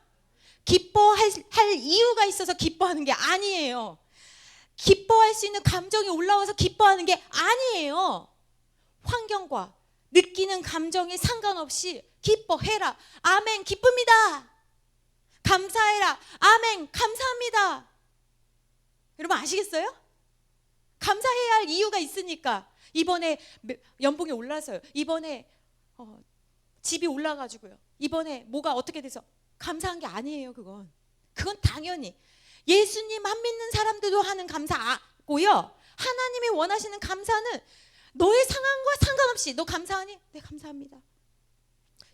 Speaker 1: 기뻐할 이유가 있어서 기뻐하는 게 아니에요. 기뻐할 수 있는 감정이 올라와서 기뻐하는 게 아니에요. 환경과 느끼는 감정에 상관없이 기뻐해라. 아멘. 기쁩니다. 감사해라. 아멘. 감사합니다. 여러분 아시겠어요? 감사해야 할 이유가 있으니까. 이번에 연봉이 올라서요. 이번에 집이 올라가지고요. 이번에 뭐가 어떻게 돼서 감사한 게 아니에요. 그건 당연히 예수님 안 믿는 사람들도 하는 감사고요. 하나님이 원하시는 감사는 너의 상황과 상관없이 너 감사하니? 네, 감사합니다.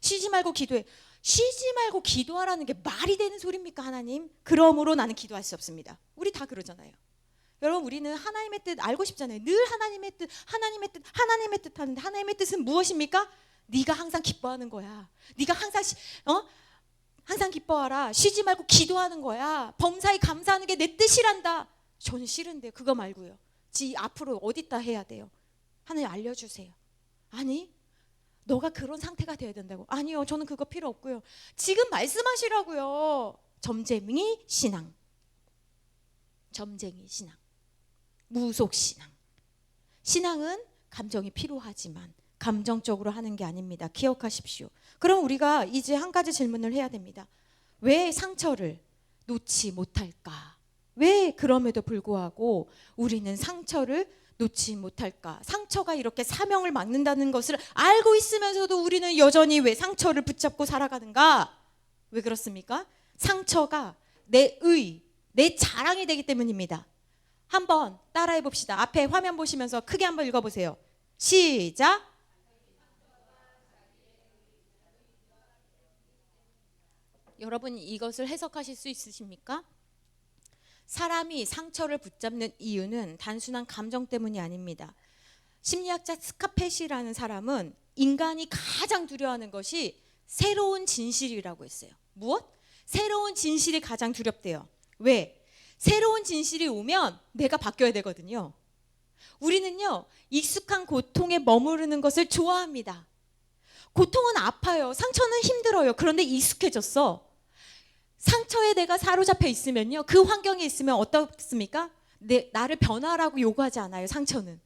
Speaker 1: 쉬지 말고 기도해. 쉬지 말고 기도하라는 게 말이 되는 소리입니까, 하나님? 그러므로 나는 기도할 수 없습니다. 우리 다 그러잖아요. 여러분, 우리는 하나님의 뜻 알고 싶잖아요. 늘 하나님의 뜻 하는데 하나님의 뜻은 무엇입니까? 네가 항상 기뻐하는 거야. 네가 항상 기뻐하라. 쉬지 말고 기도하는 거야. 범사에 감사하는 게 내 뜻이란다. 저는 싫은데 그거 말고요. 앞으로 어디다 해야 돼요? 하나님 알려주세요. 아니, 너가 그런 상태가 돼야 된다고. 아니요, 저는 그거 필요 없고요. 지금 말씀하시라고요. 점쟁이 신앙. 무속 신앙. 신앙은 감정이 필요하지만 감정적으로 하는 게 아닙니다. 기억하십시오. 그럼 우리가 이제 한 가지 질문을 해야 됩니다. 왜 상처를 놓지 못할까? 왜 그럼에도 불구하고 우리는 상처를 놓지 못할까? 상처가 이렇게 사명을 막는다는 것을 알고 있으면서도 우리는 여전히 왜 상처를 붙잡고 살아가는가? 왜 그렇습니까? 상처가 내 자랑이 되기 때문입니다. 한번 따라해 봅시다. 앞에 화면 보시면서 크게 한번 읽어보세요. 시작. 여러분 이것을 해석하실 수 있으십니까? 사람이 상처를 붙잡는 이유는 단순한 감정 때문이 아닙니다. 심리학자 스카펫이라는 사람은 인간이 가장 두려워하는 것이 새로운 진실이라고 했어요. 무엇? 새로운 진실이 가장 두렵대요. 왜? 새로운 진실이 오면 내가 바뀌어야 되거든요. 우리는요, 익숙한 고통에 머무르는 것을 좋아합니다. 고통은 아파요. 상처는 힘들어요. 그런데 익숙해졌어. 상처에 내가 사로잡혀 있으면요, 그 환경에 있으면 어떻습니까? 나를 변화라고 요구하지 않아요. 상처는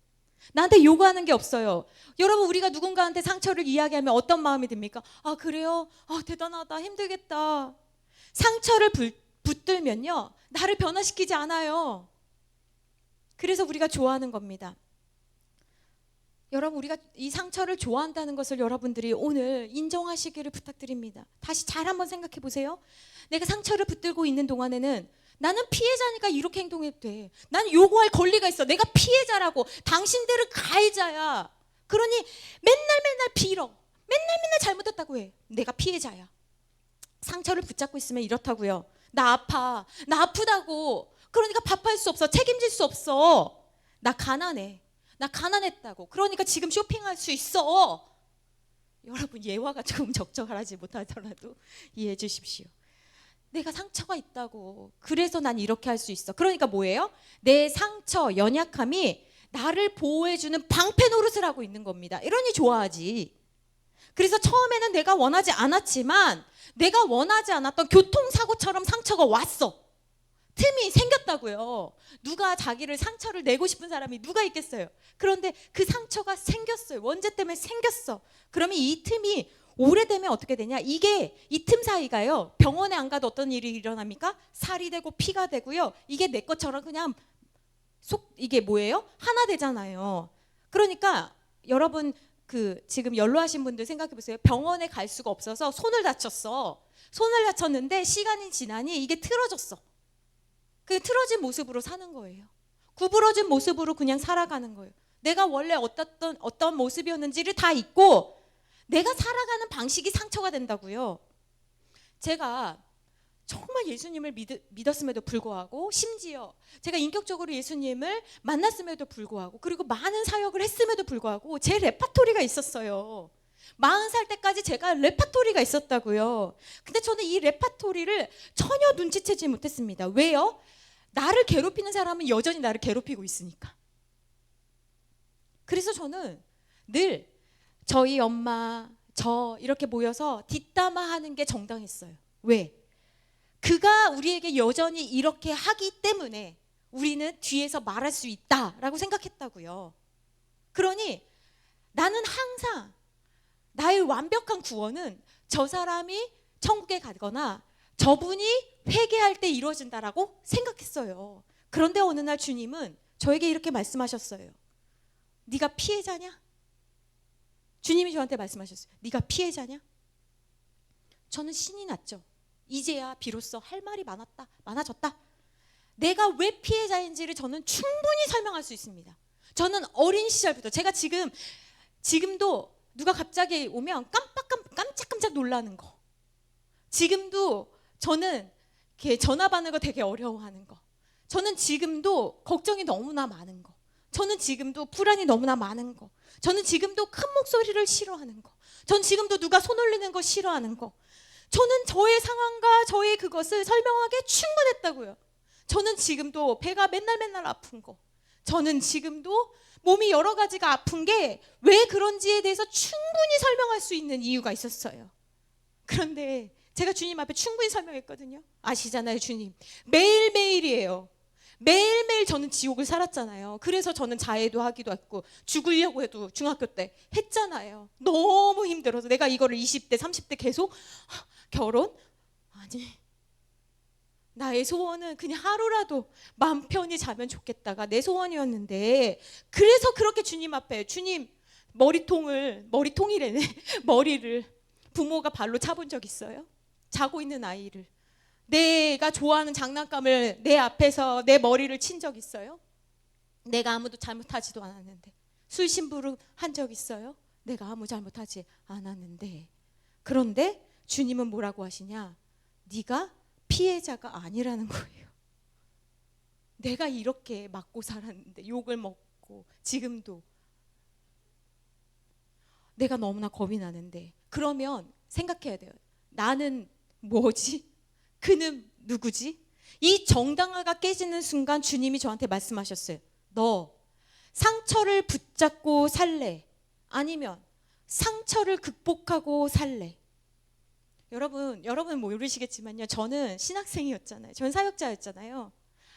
Speaker 1: 나한테 요구하는 게 없어요. 여러분, 우리가 누군가한테 상처를 이야기하면 어떤 마음이 듭니까? 아, 그래요? 아, 대단하다. 힘들겠다. 상처를 붙들면요, 나를 변화시키지 않아요. 그래서 우리가 좋아하는 겁니다. 여러분, 우리가 이 상처를 좋아한다는 것을 여러분들이 오늘 인정하시기를 부탁드립니다. 다시 잘 한번 생각해 보세요. 내가 상처를 붙들고 있는 동안에는 나는 피해자니까 이렇게 행동해도 돼. 나는 요구할 권리가 있어. 내가 피해자라고. 당신들은 가해자야. 그러니 맨날 빌어. 맨날 잘못했다고 해. 내가 피해자야. 상처를 붙잡고 있으면 이렇다고요. 나 아파. 나 아프다고. 그러니까 밥할 수 없어. 책임질 수 없어. 나 가난해. 나 가난했다고. 그러니까 지금 쇼핑할 수 있어. 여러분, 예화가 조금 적절하지 못하더라도 이해해 주십시오. 내가 상처가 있다고. 그래서 난 이렇게 할 수 있어. 그러니까 뭐예요? 내 상처, 연약함이 나를 보호해주는 방패 노릇을 하고 있는 겁니다. 이러니 좋아하지. 그래서 처음에는 내가 원하지 않았지만 내가 원하지 않았던 교통사고처럼 상처가 왔어. 틈이 생겼다고요. 누가 자기를 상처를 내고 싶은 사람이 누가 있겠어요? 그런데 그 상처가 생겼어요. 원죄 때문에 생겼어. 그러면 이 틈이 오래되면 어떻게 되냐? 이게 이 틈 사이가요. 병원에 안 가도 어떤 일이 일어납니까? 살이 되고 피가 되고요. 이게 내 것처럼 그냥 이게 뭐예요? 하나 되잖아요. 그러니까 여러분 지금 연로하신 분들 생각해 보세요. 병원에 갈 수가 없어서 손을 다쳤어. 손을 다쳤는데 시간이 지나니 이게 틀어졌어. 그 틀어진 모습으로 사는 거예요. 구부러진 모습으로 그냥 살아가는 거예요. 내가 원래 어떤 모습이었는지를 다 잊고 내가 살아가는 방식이 상처가 된다고요. 제가 정말 예수님을 믿었음에도 불구하고 심지어 제가 인격적으로 예수님을 만났음에도 불구하고 그리고 많은 사역을 했음에도 불구하고 제 레파토리가 있었어요. 40살 때까지 제가 레파토리가 있었다고요. 근데 저는 이 레파토리를 전혀 눈치채지 못했습니다. 왜요? 나를 괴롭히는 사람은 여전히 나를 괴롭히고 있으니까. 그래서 저는 늘 저희 엄마, 저 이렇게 모여서 뒷담화하는 게 정당했어요. 왜? 그가 우리에게 여전히 이렇게 하기 때문에 우리는 뒤에서 말할 수 있다라고 생각했다고요. 그러니 나는 항상 나의 완벽한 구원은 저 사람이 천국에 가거나 저분이 회개할 때 이루어진다라고 생각했어요. 그런데 어느 날 주님은 저에게 이렇게 말씀하셨어요. 네가 피해자냐? 주님이 저한테 말씀하셨어요. 네가 피해자냐? 저는 신이 났죠. 이제야 비로소 할 말이 많아졌다. 내가 왜 피해자인지를 저는 충분히 설명할 수 있습니다. 저는 어린 시절부터 제가 지금도 누가 갑자기 오면 깜짝깜짝 놀라는 거. 지금도 저는 이렇게 전화 받는 거 되게 어려워하는 거. 저는 지금도 걱정이 너무나 많은 거. 저는 지금도 불안이 너무나 많은 거. 저는 지금도 큰 목소리를 싫어하는 거. 저는 지금도 누가 손 올리는 거 싫어하는 거. 저는 저의 상황과 저의 그것을 설명하기에 충분했다고요. 저는 지금도 배가 맨날 아픈 거. 저는 지금도 몸이 여러 가지가 아픈 게 왜 그런지에 대해서 충분히 설명할 수 있는 이유가 있었어요. 그런데 제가 주님 앞에 충분히 설명했거든요. 아시잖아요, 주님. 매일매일이에요. 매일매일 저는 지옥을 살았잖아요. 그래서 저는 자해도 하기도 했고 죽으려고 해도 중학교 때 했잖아요. 너무 힘들어서 내가 이거를 20대, 30대 계속 결혼? 아니, 나의 소원은 그냥 하루라도 마음 편히 자면 좋겠다가 내 소원이었는데 그래서 그렇게 주님 앞에 주님 머리통이래네. 머리를 부모가 발로 차본 적 있어요? 자고 있는 아이를 내가 좋아하는 장난감을 내 앞에서 내 머리를 친 적 있어요? 내가 아무도 잘못하지도 않았는데. 술심부름 한 적 있어요? 내가 아무 잘못하지 않았는데. 그런데 주님은 뭐라고 하시냐? 네가 피해자가 아니라는 거예요. 내가 이렇게 맞고 살았는데 욕을 먹고 지금도 내가 너무나 겁이 나는데 그러면 생각해야 돼요. 나는 뭐지? 그는 누구지? 이 정당화가 깨지는 순간 주님이 저한테 말씀하셨어요. 너 상처를 붙잡고 살래? 아니면 상처를 극복하고 살래? 여러분 모르시겠지만요. 저는 신학생이었잖아요. 전 사역자였잖아요.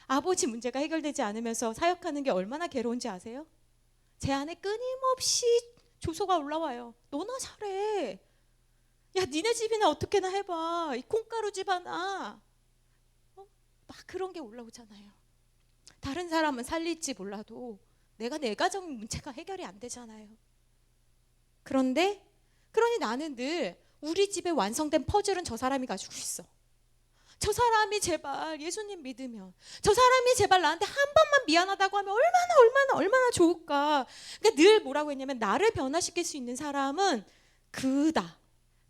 Speaker 1: 아버지 문제가 해결되지 않으면서 사역하는 게 얼마나 괴로운지 아세요? 제 안에 끊임없이 조소가 올라와요. 너나 잘해. 야, 니네 집이나 어떻게나 해봐. 이 콩가루 집 하나. 막 그런 게 올라오잖아요. 다른 사람은 살릴지 몰라도 내가 내 가정 문제가 해결이 안 되잖아요. 그러니 나는 늘 우리 집에 완성된 퍼즐은 저 사람이 가지고 있어. 저 사람이 제발 예수님 믿으면, 저 사람이 제발 나한테 한 번만 미안하다고 하면 얼마나 좋을까. 그러니까 늘 뭐라고 했냐면, 나를 변화시킬 수 있는 사람은 그다,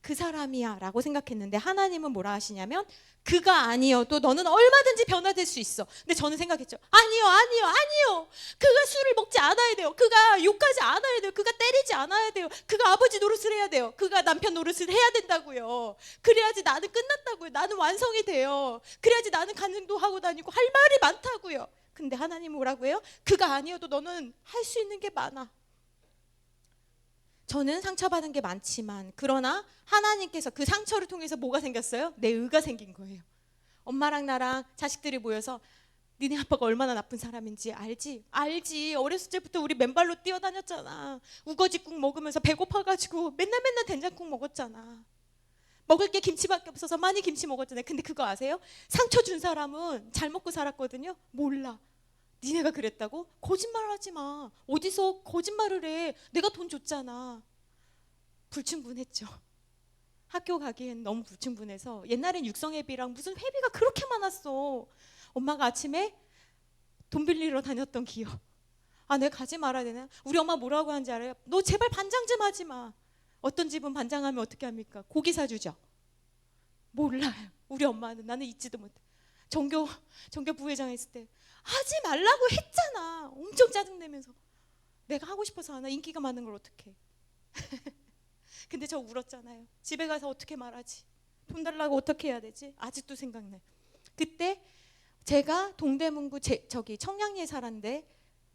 Speaker 1: 그 사람이야 라고 생각했는데, 하나님은 뭐라 하시냐면, 그가 아니어도 너는 얼마든지 변화될 수 있어. 근데 저는 생각했죠. 아니요. 그가 술을 먹지 않아야 돼요. 그가 욕하지 않아야 돼요. 그가 때리지 않아야 돼요. 그가 아버지 노릇을 해야 돼요. 그가 남편 노릇을 해야 된다고요. 그래야지 나는 끝났다고요. 나는 완성이 돼요. 그래야지 나는 간증도 하고 다니고 할 말이 많다고요. 근데 하나님은 뭐라고 해요? 그가 아니어도 너는 할 수 있는 게 많아. 저는 상처받은 게 많지만, 그러나 하나님께서 그 상처를 통해서 뭐가 생겼어요? 내 의가 생긴 거예요. 엄마랑 나랑 자식들이 모여서 니네 아빠가 얼마나 나쁜 사람인지 알지. 어렸을 때부터 우리 맨발로 뛰어다녔잖아. 우거지국 먹으면서 배고파가지고 맨날 된장국 먹었잖아. 먹을 게 김치밖에 없어서 많이 김치 먹었잖아요. 근데 그거 아세요? 상처 준 사람은 잘 먹고 살았거든요. 몰라. 니네가 그랬다고? 거짓말하지 마. 어디서 거짓말을 해. 내가 돈 줬잖아. 불충분했죠. 학교 가기엔 너무 불충분해서, 옛날엔 육성회비랑 무슨 회비가 그렇게 많았어. 엄마가 아침에 돈 빌리러 다녔던 기억. 내가 가지 말아야 되나? 우리 엄마 뭐라고 하는지 알아요? 너 제발 반장 좀 하지 마. 어떤 집은 반장하면 어떻게 합니까? 고기 사주죠. 몰라요. 우리 엄마는. 나는 잊지도 못해. 전교 부회장 했을 때 하지 말라고 했잖아. 엄청 짜증내면서. 내가 하고 싶어서 하나? 인기가 많은 걸 어떡해. 근데 저 울었잖아요. 집에 가서 어떻게 말하지? 돈 달라고 어떻게 해야 되지? 아직도 생각나요. 그때 제가 동대문구 청량리에 살았는데,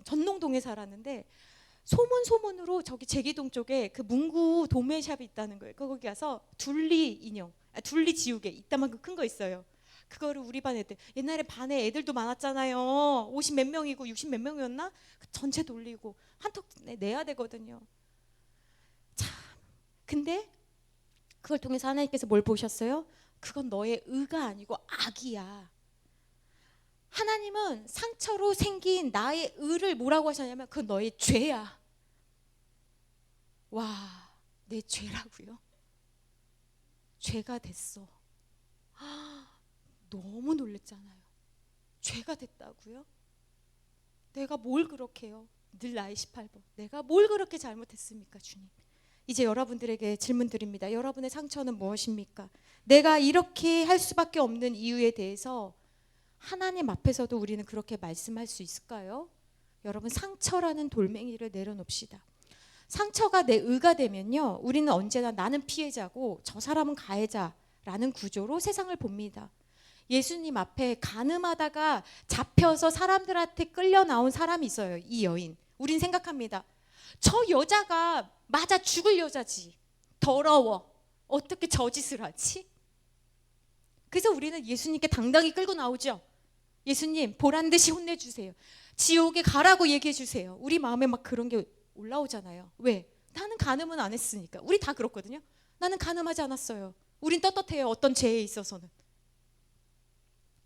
Speaker 1: 전농동에 살았는데, 소문으로 저기 제기동 쪽에 그 문구 도매샵이 있다는 거예요. 거기 가서 둘리 지우개 이따만큼 큰 거 있어요. 그거를 우리 반 애들, 옛날에 반에 애들도 많았잖아요. 50 몇 명이고 60 몇 명이었나? 전체 돌리고 한턱 내야 되거든요. 참, 근데 그걸 통해서 하나님께서 뭘 보셨어요? 그건 너의 의가 아니고 악이야. 하나님은 상처로 생긴 나의 의를 뭐라고 하셨냐면, 그건 너의 죄야. 와, 내 죄라고요? 죄가 됐어. 너무 놀랬잖아요. 죄가 됐다고요? 내가 뭘 그렇게 해요? 늘 나이 18번. 내가 뭘 그렇게 잘못했습니까, 주님? 이제 여러분들에게 질문 드립니다. 여러분의 상처는 무엇입니까? 내가 이렇게 할 수밖에 없는 이유에 대해서 하나님 앞에서도 우리는 그렇게 말씀할 수 있을까요? 여러분, 상처라는 돌멩이를 내려놓읍시다. 상처가 내 의가 되면요, 우리는 언제나 나는 피해자고 저 사람은 가해자라는 구조로 세상을 봅니다. 예수님 앞에 간음하다가 잡혀서 사람들한테 끌려 나온 사람이 있어요. 이 여인. 우린 생각합니다. 저 여자가 맞아 죽을 여자지. 더러워. 어떻게 저 짓을 하지? 그래서 우리는 예수님께 당당히 끌고 나오죠. 예수님, 보란 듯이 혼내주세요. 지옥에 가라고 얘기해 주세요. 우리 마음에 막 그런 게 올라오잖아요. 왜? 나는 간음은 안 했으니까. 우리 다 그렇거든요. 나는 간음하지 않았어요. 우린 떳떳해요. 어떤 죄에 있어서는.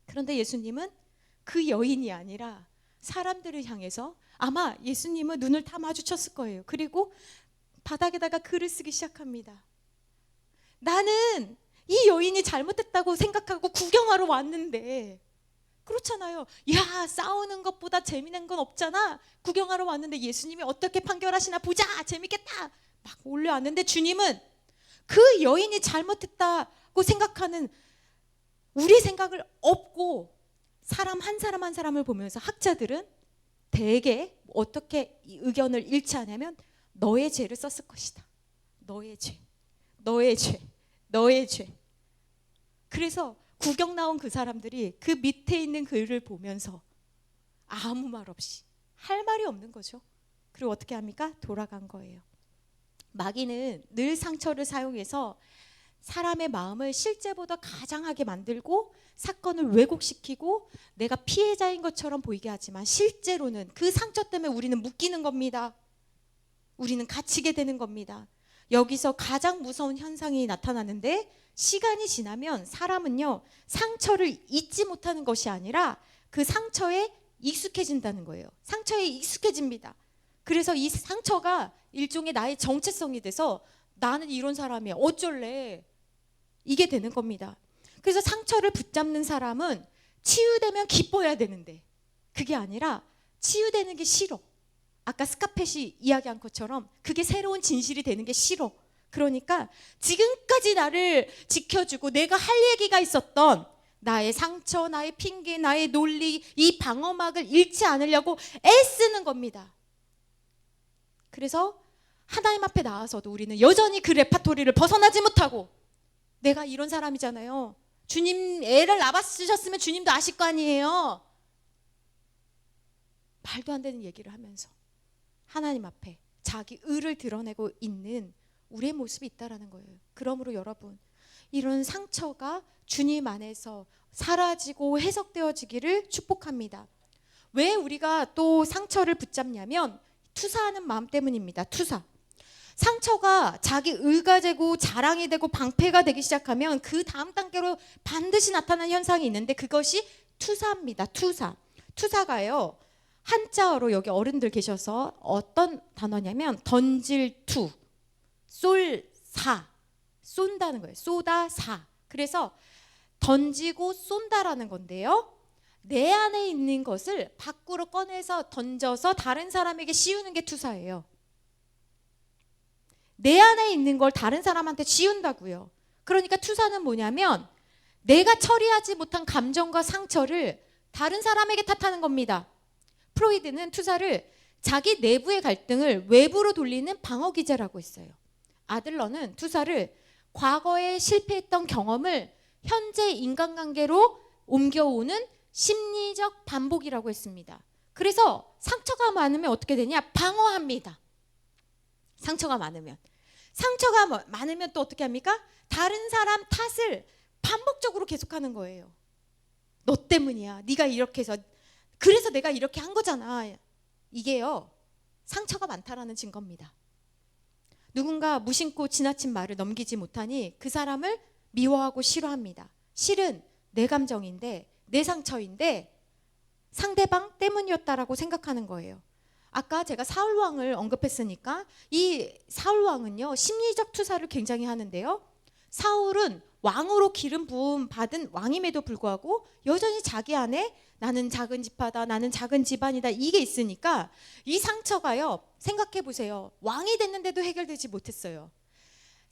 Speaker 1: 그런데 예수님은 그 여인이 아니라 사람들을 향해서, 아마 예수님은 눈을 다 마주쳤을 거예요. 그리고 바닥에다가 글을 쓰기 시작합니다. 나는 이 여인이 잘못했다고 생각하고 구경하러 왔는데, 그렇잖아요. 야, 싸우는 것보다 재미난 건 없잖아. 구경하러 왔는데 예수님이 어떻게 판결하시나 보자. 재밌겠다. 막 올려왔는데, 주님은 그 여인이 잘못했다고 생각하는 우리 생각을 업고 사람 한 사람을 보면서 학자들은 대개 어떻게 의견을 일치하냐면, 너의 죄를 썼을 것이다. 너의 죄. 그래서 구경 나온 그 사람들이 그 밑에 있는 글을 보면서 아무 말 없이, 할 말이 없는 거죠. 그리고 어떻게 합니까? 돌아간 거예요. 마귀는 늘 상처를 사용해서 사람의 마음을 실제보다 가장하게 만들고 사건을 왜곡시키고 내가 피해자인 것처럼 보이게 하지만, 실제로는 그 상처 때문에 우리는 묶이는 겁니다. 우리는 갇히게 되는 겁니다. 여기서 가장 무서운 현상이 나타나는데, 시간이 지나면 사람은요, 상처를 잊지 못하는 것이 아니라 그 상처에 익숙해진다는 거예요. 상처에 익숙해집니다. 그래서 이 상처가 일종의 나의 정체성이 돼서 나는 이런 사람이야, 어쩔래, 이게 되는 겁니다. 그래서 상처를 붙잡는 사람은 치유되면 기뻐해야 되는데 그게 아니라 치유되는 게 싫어. 아까 스카펫이 이야기한 것처럼 그게 새로운 진실이 되는 게 싫어. 그러니까 지금까지 나를 지켜주고 내가 할 얘기가 있었던 나의 상처, 나의 핑계, 나의 논리, 이 방어막을 잃지 않으려고 애쓰는 겁니다. 그래서 하나님 앞에 나와서도 우리는 여전히 그 레파토리를 벗어나지 못하고, 내가 이런 사람이잖아요. 주님 애를 낳아주셨으면 주님도 아실 거 아니에요. 말도 안 되는 얘기를 하면서 하나님 앞에 자기 의를 드러내고 있는 우리의 모습이 있다라는 거예요. 그러므로 여러분, 이런 상처가 주님 안에서 사라지고 해석되어지기를 축복합니다. 왜 우리가 또 상처를 붙잡냐면 투사하는 마음 때문입니다. 투사. 상처가 자기 의가 되고 자랑이 되고 방패가 되기 시작하면 그 다음 단계로 반드시 나타나는 현상이 있는데 그것이 투사입니다. 투사. 투사가요, 한자어로 여기 어른들 계셔서 어떤 단어냐면 던질 투, 쏠사, 쏜다는 거예요. 쏘다 사. 그래서 던지고 쏜다라는 건데요, 내 안에 있는 것을 밖으로 꺼내서 던져서 다른 사람에게 씌우는 게 투사예요. 내 안에 있는 걸 다른 사람한테 씌운다고요. 그러니까 투사는 뭐냐면 내가 처리하지 못한 감정과 상처를 다른 사람에게 탓하는 겁니다. 프로이드는 투사를 자기 내부의 갈등을 외부로 돌리는 방어 기제라고 했어요. 아들러는 투사를 과거에 실패했던 경험을 현재 인간관계로 옮겨오는 심리적 반복이라고 했습니다. 그래서 상처가 많으면 어떻게 되냐? 방어합니다. 상처가 많으면 또 어떻게 합니까? 다른 사람 탓을 반복적으로 계속하는 거예요. 너 때문이야. 네가 이렇게 해서, 그래서 내가 이렇게 한 거잖아. 이게요, 상처가 많다라는 증거입니다. 누군가 무심코 지나친 말을 넘기지 못하니 그 사람을 미워하고 싫어합니다. 실은 내 감정인데, 내 상처인데 상대방 때문이었다라고 생각하는 거예요. 아까 제가 사울왕을 언급했으니까 이 사울왕은요, 심리적 투사를 굉장히 하는데요, 사울은 왕으로 기름 부음 받은 왕임에도 불구하고 여전히 자기 안에 나는 작은 지파다, 나는 작은 집안이다, 이게 있으니까 이 상처가요, 생각해 보세요. 왕이 됐는데도 해결되지 못했어요.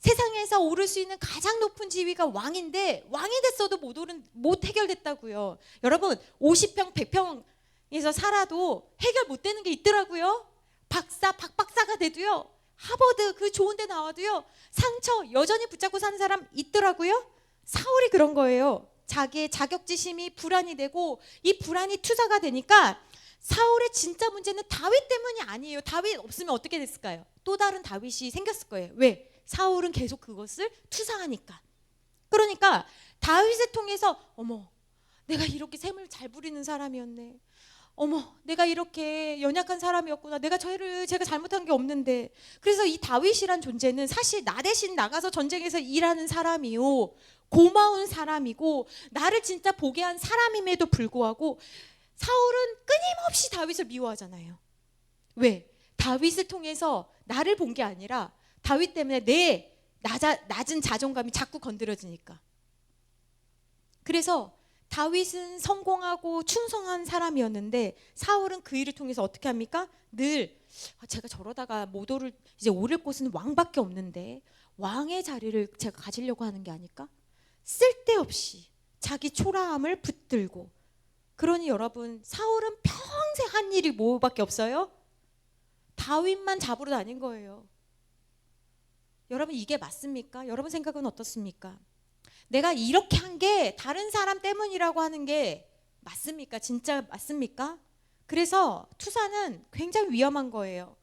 Speaker 1: 세상에서 오를 수 있는 가장 높은 지위가 왕인데 왕이 됐어도 못 해결됐다고요. 여러분, 50평 100평에서 살아도 해결 못 되는 게 있더라고요. 박박사가 돼도요, 하버드 그 좋은 데 나와도요, 상처 여전히 붙잡고 사는 사람 있더라고요. 사울이 그런 거예요. 자기의 자격지심이 불안이 되고 이 불안이 투사가 되니까 사울의 진짜 문제는 다윗 때문이 아니에요. 다윗 없으면 어떻게 됐을까요? 또 다른 다윗이 생겼을 거예요. 왜? 사울은 계속 그것을 투사하니까. 그러니까 다윗을 통해서 어머, 내가 이렇게 샘을 잘 부리는 사람이었네. 어머, 내가 이렇게 연약한 사람이었구나. 제가 잘못한 게 없는데. 그래서 이 다윗이란 존재는 사실 나 대신 나가서 전쟁에서 일하는 사람이요, 고마운 사람이고 나를 진짜 보게 한 사람임에도 불구하고 사울은 끊임없이 다윗을 미워하잖아요. 왜? 다윗을 통해서 나를 본 게 아니라 다윗 때문에 내 낮은 자존감이 자꾸 건드려지니까. 그래서 다윗은 성공하고 충성한 사람이었는데 사울은 그 일을 통해서 어떻게 합니까? 늘 제가 저러다가 이제 오를 곳은 왕밖에 없는데 왕의 자리를 제가 가지려고 하는 게 아닐까? 쓸데없이 자기 초라함을 붙들고. 그러니 여러분, 사울은 평생 한 일이 뭐밖에 없어요? 다윗만 잡으러 다닌 거예요. 여러분, 이게 맞습니까? 여러분 생각은 어떻습니까? 내가 이렇게 한 게 다른 사람 때문이라고 하는 게 맞습니까? 진짜 맞습니까? 그래서 투사는 굉장히 위험한 거예요.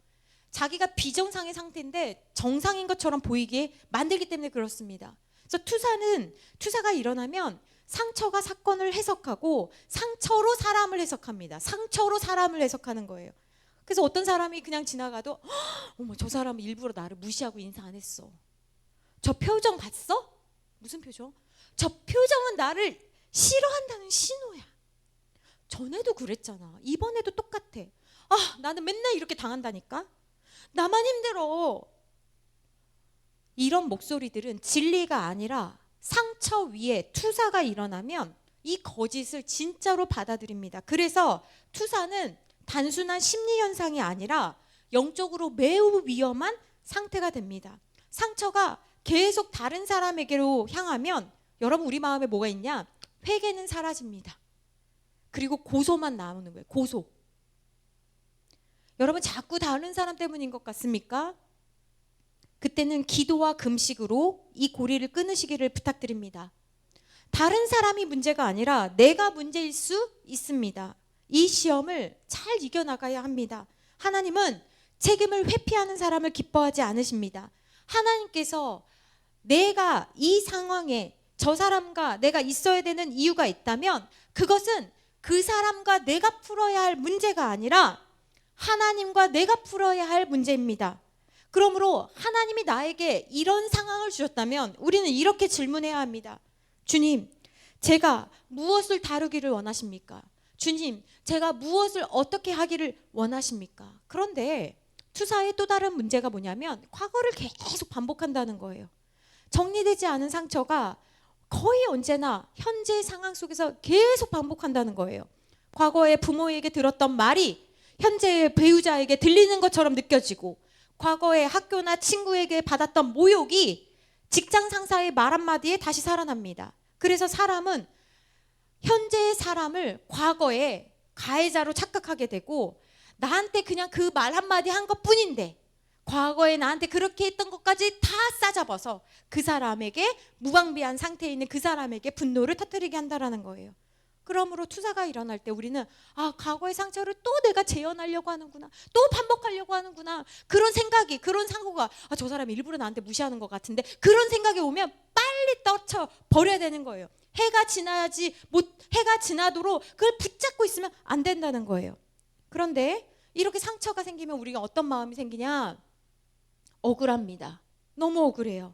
Speaker 1: 자기가 비정상의 상태인데 정상인 것처럼 보이게 만들기 때문에 그렇습니다. 그래서 투사가 일어나면 상처가 사건을 해석하고 상처로 사람을 해석합니다. 상처로 사람을 해석하는 거예요. 그래서 어떤 사람이 그냥 지나가도 어머, 저 사람은 일부러 나를 무시하고 인사 안 했어. 저 표정 봤어? 무슨 표정? 저 표정은 나를 싫어한다는 신호야. 전에도 그랬잖아. 이번에도 똑같아. 나는 맨날 이렇게 당한다니까. 나만 힘들어. 이런 목소리들은 진리가 아니라 상처 위에 투사가 일어나면 이 거짓을 진짜로 받아들입니다. 그래서 투사는 단순한 심리 현상이 아니라 영적으로 매우 위험한 상태가 됩니다. 상처가 계속 다른 사람에게로 향하면 여러분 우리 마음에 뭐가 있냐? 회개는 사라집니다. 그리고 고소만 남는 거예요. 고소. 여러분 자꾸 다른 사람 때문인 것 같습니까? 그때는 기도와 금식으로 이 고리를 끊으시기를 부탁드립니다. 다른 사람이 문제가 아니라 내가 문제일 수 있습니다. 이 시험을 잘 이겨나가야 합니다. 하나님은 책임을 회피하는 사람을 기뻐하지 않으십니다. 하나님께서 내가 이 상황에 저 사람과 내가 있어야 되는 이유가 있다면 그것은 그 사람과 내가 풀어야 할 문제가 아니라 하나님과 내가 풀어야 할 문제입니다. 그러므로 하나님이 나에게 이런 상황을 주셨다면 우리는 이렇게 질문해야 합니다. 주님, 제가 무엇을 다루기를 원하십니까? 주님, 제가 무엇을 어떻게 하기를 원하십니까? 그런데 투사의 또 다른 문제가 뭐냐면 과거를 계속 반복한다는 거예요. 정리되지 않은 상처가 거의 언제나 현재 상황 속에서 계속 반복한다는 거예요. 과거에 부모에게 들었던 말이 현재의 배우자에게 들리는 것처럼 느껴지고 과거에 학교나 친구에게 받았던 모욕이 직장 상사의 말 한마디에 다시 살아납니다. 그래서 사람은 현재의 사람을 과거에 가해자로 착각하게 되고 나한테 그냥 그 말 한마디 한 것뿐인데 과거에 나한테 그렇게 했던 것까지 다 싸잡아서 그 사람에게 무방비한 상태에 있는 그 사람에게 분노를 터뜨리게 한다는 거예요. 그러므로 투사가 일어날 때 우리는 과거의 상처를 또 내가 재현하려고 하는구나, 또 반복하려고 하는구나, 그런 생각이, 그런 상고가 저 사람이 일부러 나한테 무시하는 것 같은데 그런 생각이 오면 빨리 떨쳐 버려야 되는 거예요. 해가 지나도록 그걸 붙잡고 있으면 안 된다는 거예요. 그런데 이렇게 상처가 생기면 우리가 어떤 마음이 생기냐? 억울합니다. 너무 억울해요.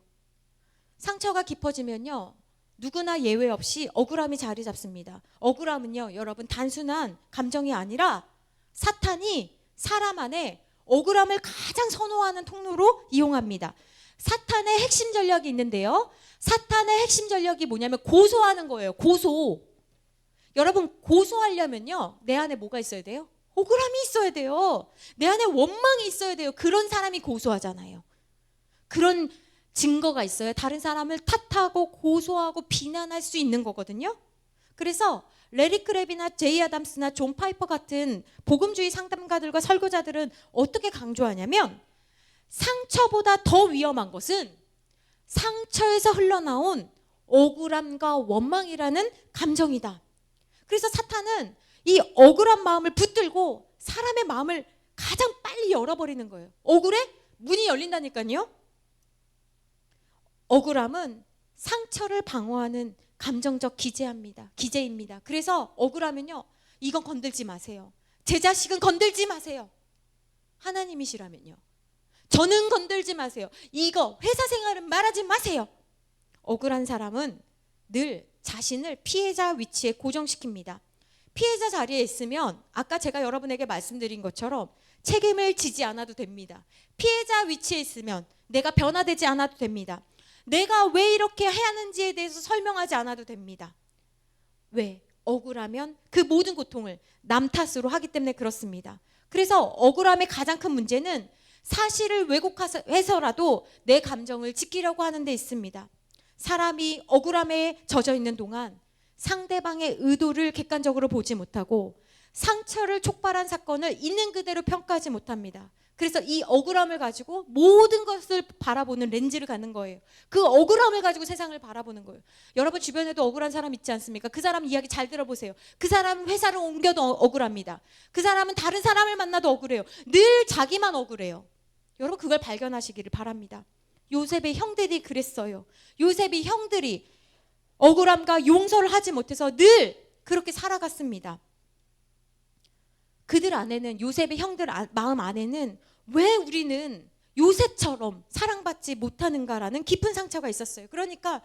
Speaker 1: 상처가 깊어지면요, 누구나 예외 없이 억울함이 자리 잡습니다. 억울함은요, 여러분 단순한 감정이 아니라 사탄이 사람 안에 억울함을 가장 선호하는 통로로 이용합니다. 사탄의 핵심 전략이 있는데요, 사탄의 핵심 전략이 뭐냐면 고소하는 거예요. 고소. 여러분 고소하려면요, 내 안에 뭐가 있어야 돼요? 억울함이 있어야 돼요. 내 안에 원망이 있어야 돼요. 그런 사람이 고소하잖아요. 그런 증거가 있어요. 다른 사람을 탓하고 고소하고 비난할 수 있는 거거든요. 그래서 레리 크랩이나 제이 아담스나 존 파이퍼 같은 복음주의 상담가들과 설교자들은 어떻게 강조하냐면 상처보다 더 위험한 것은 상처에서 흘러나온 억울함과 원망이라는 감정이다. 그래서 사탄은 이 억울한 마음을 붙들고 사람의 마음을 가장 빨리 열어버리는 거예요. 억울해? 문이 열린다니까요. 억울함은 상처를 방어하는 감정적 기제입니다. 그래서 억울하면요, 이건 건들지 마세요. 제 자식은 건들지 마세요. 하나님이시라면요, 저는 건들지 마세요. 이거 회사 생활은 말하지 마세요. 억울한 사람은 늘 자신을 피해자 위치에 고정시킵니다. 피해자 자리에 있으면 아까 제가 여러분에게 말씀드린 것처럼 책임을 지지 않아도 됩니다. 피해자 위치에 있으면 내가 변화되지 않아도 됩니다. 내가 왜 이렇게 해야 하는지에 대해서 설명하지 않아도 됩니다. 왜? 억울하면 그 모든 고통을 남 탓으로 하기 때문에 그렇습니다. 그래서 억울함의 가장 큰 문제는 사실을 왜곡해서라도 내 감정을 지키려고 하는 데 있습니다. 사람이 억울함에 젖어 있는 동안 상대방의 의도를 객관적으로 보지 못하고 상처를 촉발한 사건을 있는 그대로 평가하지 못합니다. 그래서 이 억울함을 가지고 모든 것을 바라보는 렌즈를 갖는 거예요. 그 억울함을 가지고 세상을 바라보는 거예요. 여러분 주변에도 억울한 사람 있지 않습니까? 그 사람 이야기 잘 들어보세요. 그 사람은 회사를 옮겨도 억울합니다. 그 사람은 다른 사람을 만나도 억울해요. 늘 자기만 억울해요. 여러분 그걸 발견하시기를 바랍니다. 요셉의 형들이 그랬어요. 요셉이 형들이 억울함과 용서를 하지 못해서 늘 그렇게 살아갔습니다. 그들 안에는, 요셉의 형들 마음 안에는 왜 우리는 요셉처럼 사랑받지 못하는가라는 깊은 상처가 있었어요. 그러니까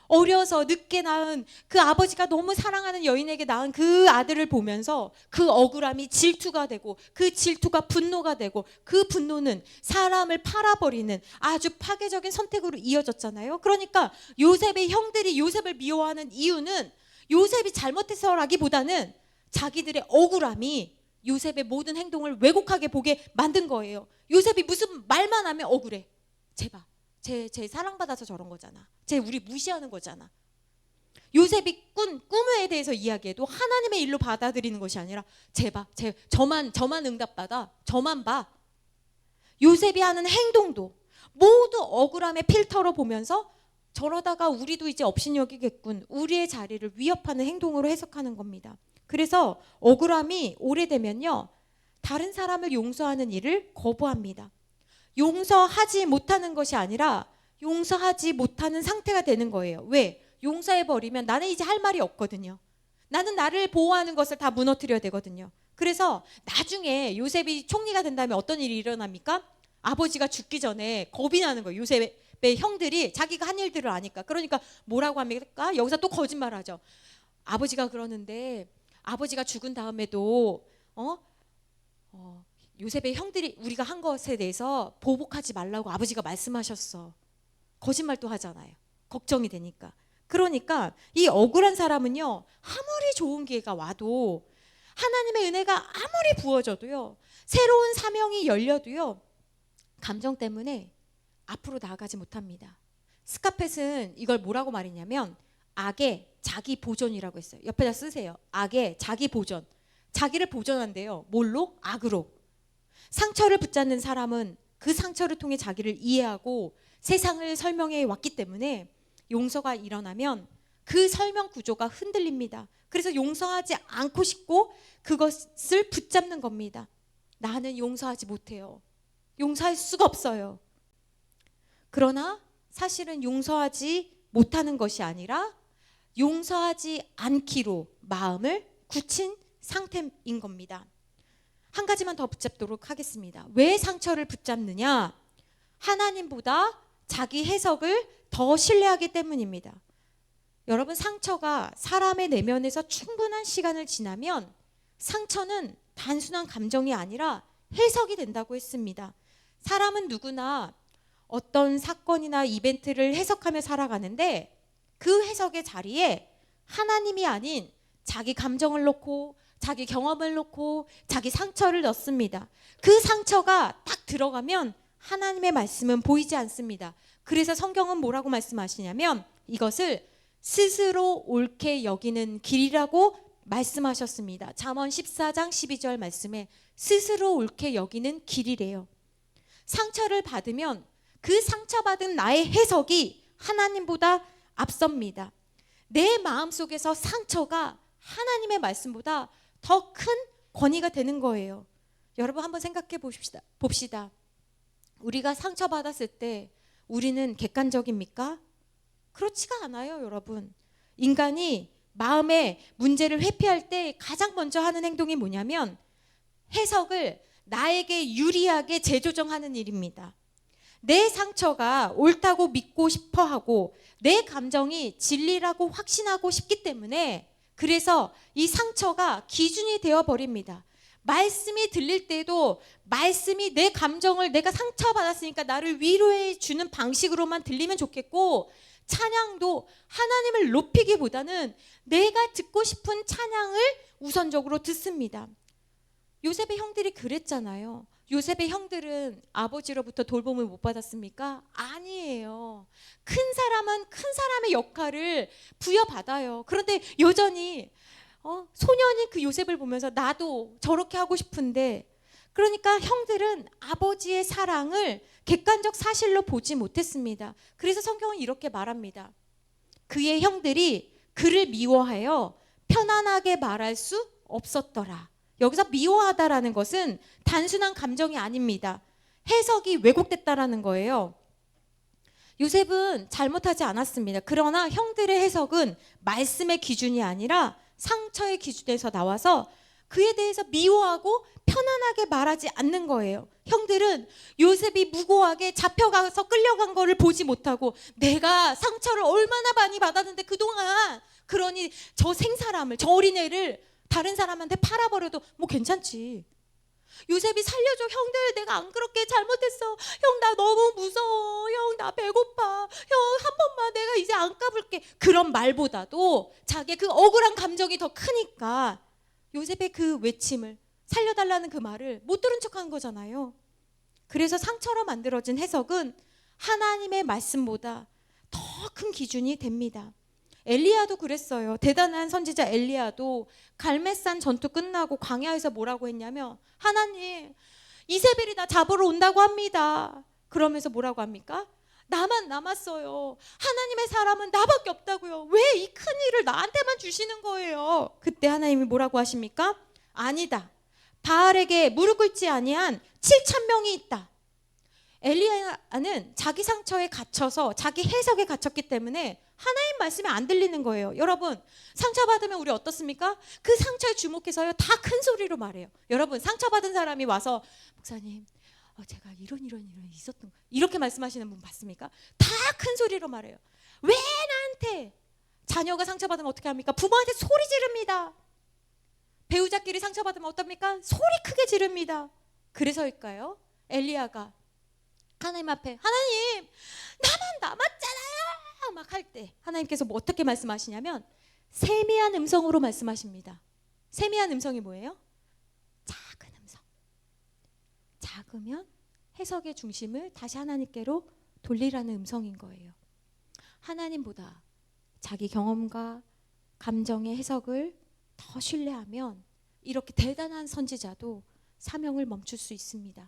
Speaker 1: 어려서 늦게 낳은 그 아버지가 너무 사랑하는 여인에게 낳은 그 아들을 보면서 그 억울함이 질투가 되고 그 질투가 분노가 되고 그 분노는 사람을 팔아버리는 아주 파괴적인 선택으로 이어졌잖아요. 그러니까 요셉의 형들이 요셉을 미워하는 이유는 요셉이 잘못해서라기보다는 자기들의 억울함이 요셉의 모든 행동을 왜곡하게 보게 만든 거예요. 요셉이 무슨 말만 하면 억울해. 제발. 쟤 사랑받아서 저런 거잖아. 쟤 우리 무시하는 거잖아. 요셉이 꿈에 대해서 이야기해도 하나님의 일로 받아들이는 것이 아니라 저만 응답받아. 저만 봐. 요셉이 하는 행동도 모두 억울함의 필터로 보면서 저러다가 우리도 이제 업신여기겠군. 우리의 자리를 위협하는 행동으로 해석하는 겁니다. 그래서 억울함이 오래되면요. 다른 사람을 용서하는 일을 거부합니다. 용서하지 못하는 것이 아니라 용서하지 못하는 상태가 되는 거예요. 왜? 용서해버리면 나는 이제 할 말이 없거든요. 나는 나를 보호하는 것을 다 무너뜨려야 되거든요. 그래서 나중에 요셉이 총리가 된다면 어떤 일이 일어납니까? 아버지가 죽기 전에 겁이 나는 거예요. 요셉의 형들이 자기가 한 일들을 아니까. 그러니까 뭐라고 합니까? 여기서 또 거짓말하죠. 아버지가 그러는데 아버지가 죽은 다음에도 요셉의 형들이 우리가 한 것에 대해서 보복하지 말라고 아버지가 말씀하셨어. 거짓말도 하잖아요. 걱정이 되니까. 그러니까 이 억울한 사람은요. 아무리 좋은 기회가 와도 하나님의 은혜가 아무리 부어져도요. 새로운 사명이 열려도요. 감정 때문에 앞으로 나아가지 못합니다. 스카펫은 이걸 뭐라고 말했냐면 악의 자기 보존이라고 했어요. 옆에다 쓰세요. 악의 자기 보존. 자기를 보존한대요. 뭘로? 악으로. 상처를 붙잡는 사람은 그 상처를 통해 자기를 이해하고 세상을 설명해 왔기 때문에 용서가 일어나면 그 설명 구조가 흔들립니다. 그래서 용서하지 않고 싶고 그것을 붙잡는 겁니다. 나는 용서하지 못해요. 용서할 수가 없어요. 그러나 사실은 용서하지 못하는 것이 아니라 용서하지 않기로 마음을 굳힌 상태인 겁니다. 한 가지만 더 붙잡도록 하겠습니다. 왜 상처를 붙잡느냐? 하나님보다 자기 해석을 더 신뢰하기 때문입니다. 여러분, 상처가 사람의 내면에서 충분한 시간을 지나면 상처는 단순한 감정이 아니라 해석이 된다고 했습니다. 사람은 누구나 어떤 사건이나 이벤트를 해석하며 살아가는데 그 해석의 자리에 하나님이 아닌 자기 감정을 놓고 자기 경험을 놓고 자기 상처를 넣습니다. 그 상처가 딱 들어가면 하나님의 말씀은 보이지 않습니다. 그래서 성경은 뭐라고 말씀하시냐면 이것을 스스로 옳게 여기는 길이라고 말씀하셨습니다. 잠언 14장 12절 말씀에 스스로 옳게 여기는 길이래요. 상처를 받으면 그 상처받은 나의 해석이 하나님보다 앞섭니다. 내 마음속에서 상처가 하나님의 말씀보다 더 큰 권위가 되는 거예요. 여러분 한번 생각해 봅시다. 우리가 상처받았을 때 우리는 객관적입니까? 그렇지가 않아요, 여러분. 인간이 마음의 문제를 회피할 때 가장 먼저 하는 행동이 뭐냐면 해석을 나에게 유리하게 재조정하는 일입니다. 내 상처가 옳다고 믿고 싶어 하고 내 감정이 진리라고 확신하고 싶기 때문에 그래서 이 상처가 기준이 되어버립니다. 말씀이 들릴 때도 말씀이 내 감정을 내가 상처받았으니까 나를 위로해 주는 방식으로만 들리면 좋겠고 찬양도 하나님을 높이기보다는 내가 듣고 싶은 찬양을 우선적으로 듣습니다. 요셉의 형들이 그랬잖아요. 요셉의 형들은 아버지로부터 돌봄을 못 받았습니까? 아니에요. 큰 사람은 큰 사람의 역할을 부여받아요. 그런데 여전히 소년이 그 요셉을 보면서 나도 저렇게 하고 싶은데 그러니까 형들은 아버지의 사랑을 객관적 사실로 보지 못했습니다. 그래서 성경은 이렇게 말합니다. 그의 형들이 그를 미워하여 편안하게 말할 수 없었더라. 여기서 미워하다라는 것은 단순한 감정이 아닙니다. 해석이 왜곡됐다라는 거예요. 요셉은 잘못하지 않았습니다. 그러나 형들의 해석은 말씀의 기준이 아니라 상처의 기준에서 나와서 그에 대해서 미워하고 편안하게 말하지 않는 거예요. 형들은 요셉이 무고하게 잡혀가서 끌려간 거를 보지 못하고 내가 상처를 얼마나 많이 받았는데 그동안, 그러니 저 생사람을, 저 어린애를 다른 사람한테 팔아버려도 뭐 괜찮지. 요셉이 살려줘, 형들 내가 안 그렇게 잘못했어, 형 나 너무 무서워, 형 나 배고파, 형 한 번만 내가 이제 안 까불게, 그런 말보다도 자기의 그 억울한 감정이 더 크니까 요셉의 그 외침을, 살려달라는 그 말을 못 들은 척한 거잖아요. 그래서 상처로 만들어진 해석은 하나님의 말씀보다 더 큰 기준이 됩니다. 엘리야도 그랬어요. 대단한 선지자 엘리야도 갈멜산 전투 끝나고 광야에서 뭐라고 했냐면, 하나님 이세벨이 나 잡으러 온다고 합니다. 그러면서 뭐라고 합니까? 나만 남았어요. 하나님의 사람은 나밖에 없다고요. 왜 이 큰 일을 나한테만 주시는 거예요? 그때 하나님이 뭐라고 하십니까? 아니다. 바알에게 무릎 꿇지 아니한 7,000명이 있다. 엘리야는 자기 상처에 갇혀서 자기 해석에 갇혔기 때문에 하나님 말씀이 안 들리는 거예요. 여러분, 상처받으면 우리 어떻습니까? 그 상처에 주목해서요 다 큰 소리로 말해요. 여러분, 상처받은 사람이 와서 목사님 제가 이런 있었던 거, 이렇게 말씀하시는 분 봤습니까? 다 큰 소리로 말해요. 왜 나한테? 자녀가 상처받으면 어떻게 합니까? 부모한테 소리 지릅니다. 배우자끼리 상처받으면 어떻습니까? 소리 크게 지릅니다. 그래서일까요? 엘리야가 하나님 앞에, 하나님 나만 남았잖아요 막 할 때 하나님께서 뭐 어떻게 말씀하시냐면 세미한 음성으로 말씀하십니다. 세미한 음성이 뭐예요? 작은 음성. 작으면 해석의 중심을 다시 하나님께로 돌리라는 음성인 거예요. 하나님보다 자기 경험과 감정의 해석을 더 신뢰하면 이렇게 대단한 선지자도 사명을 멈출 수 있습니다.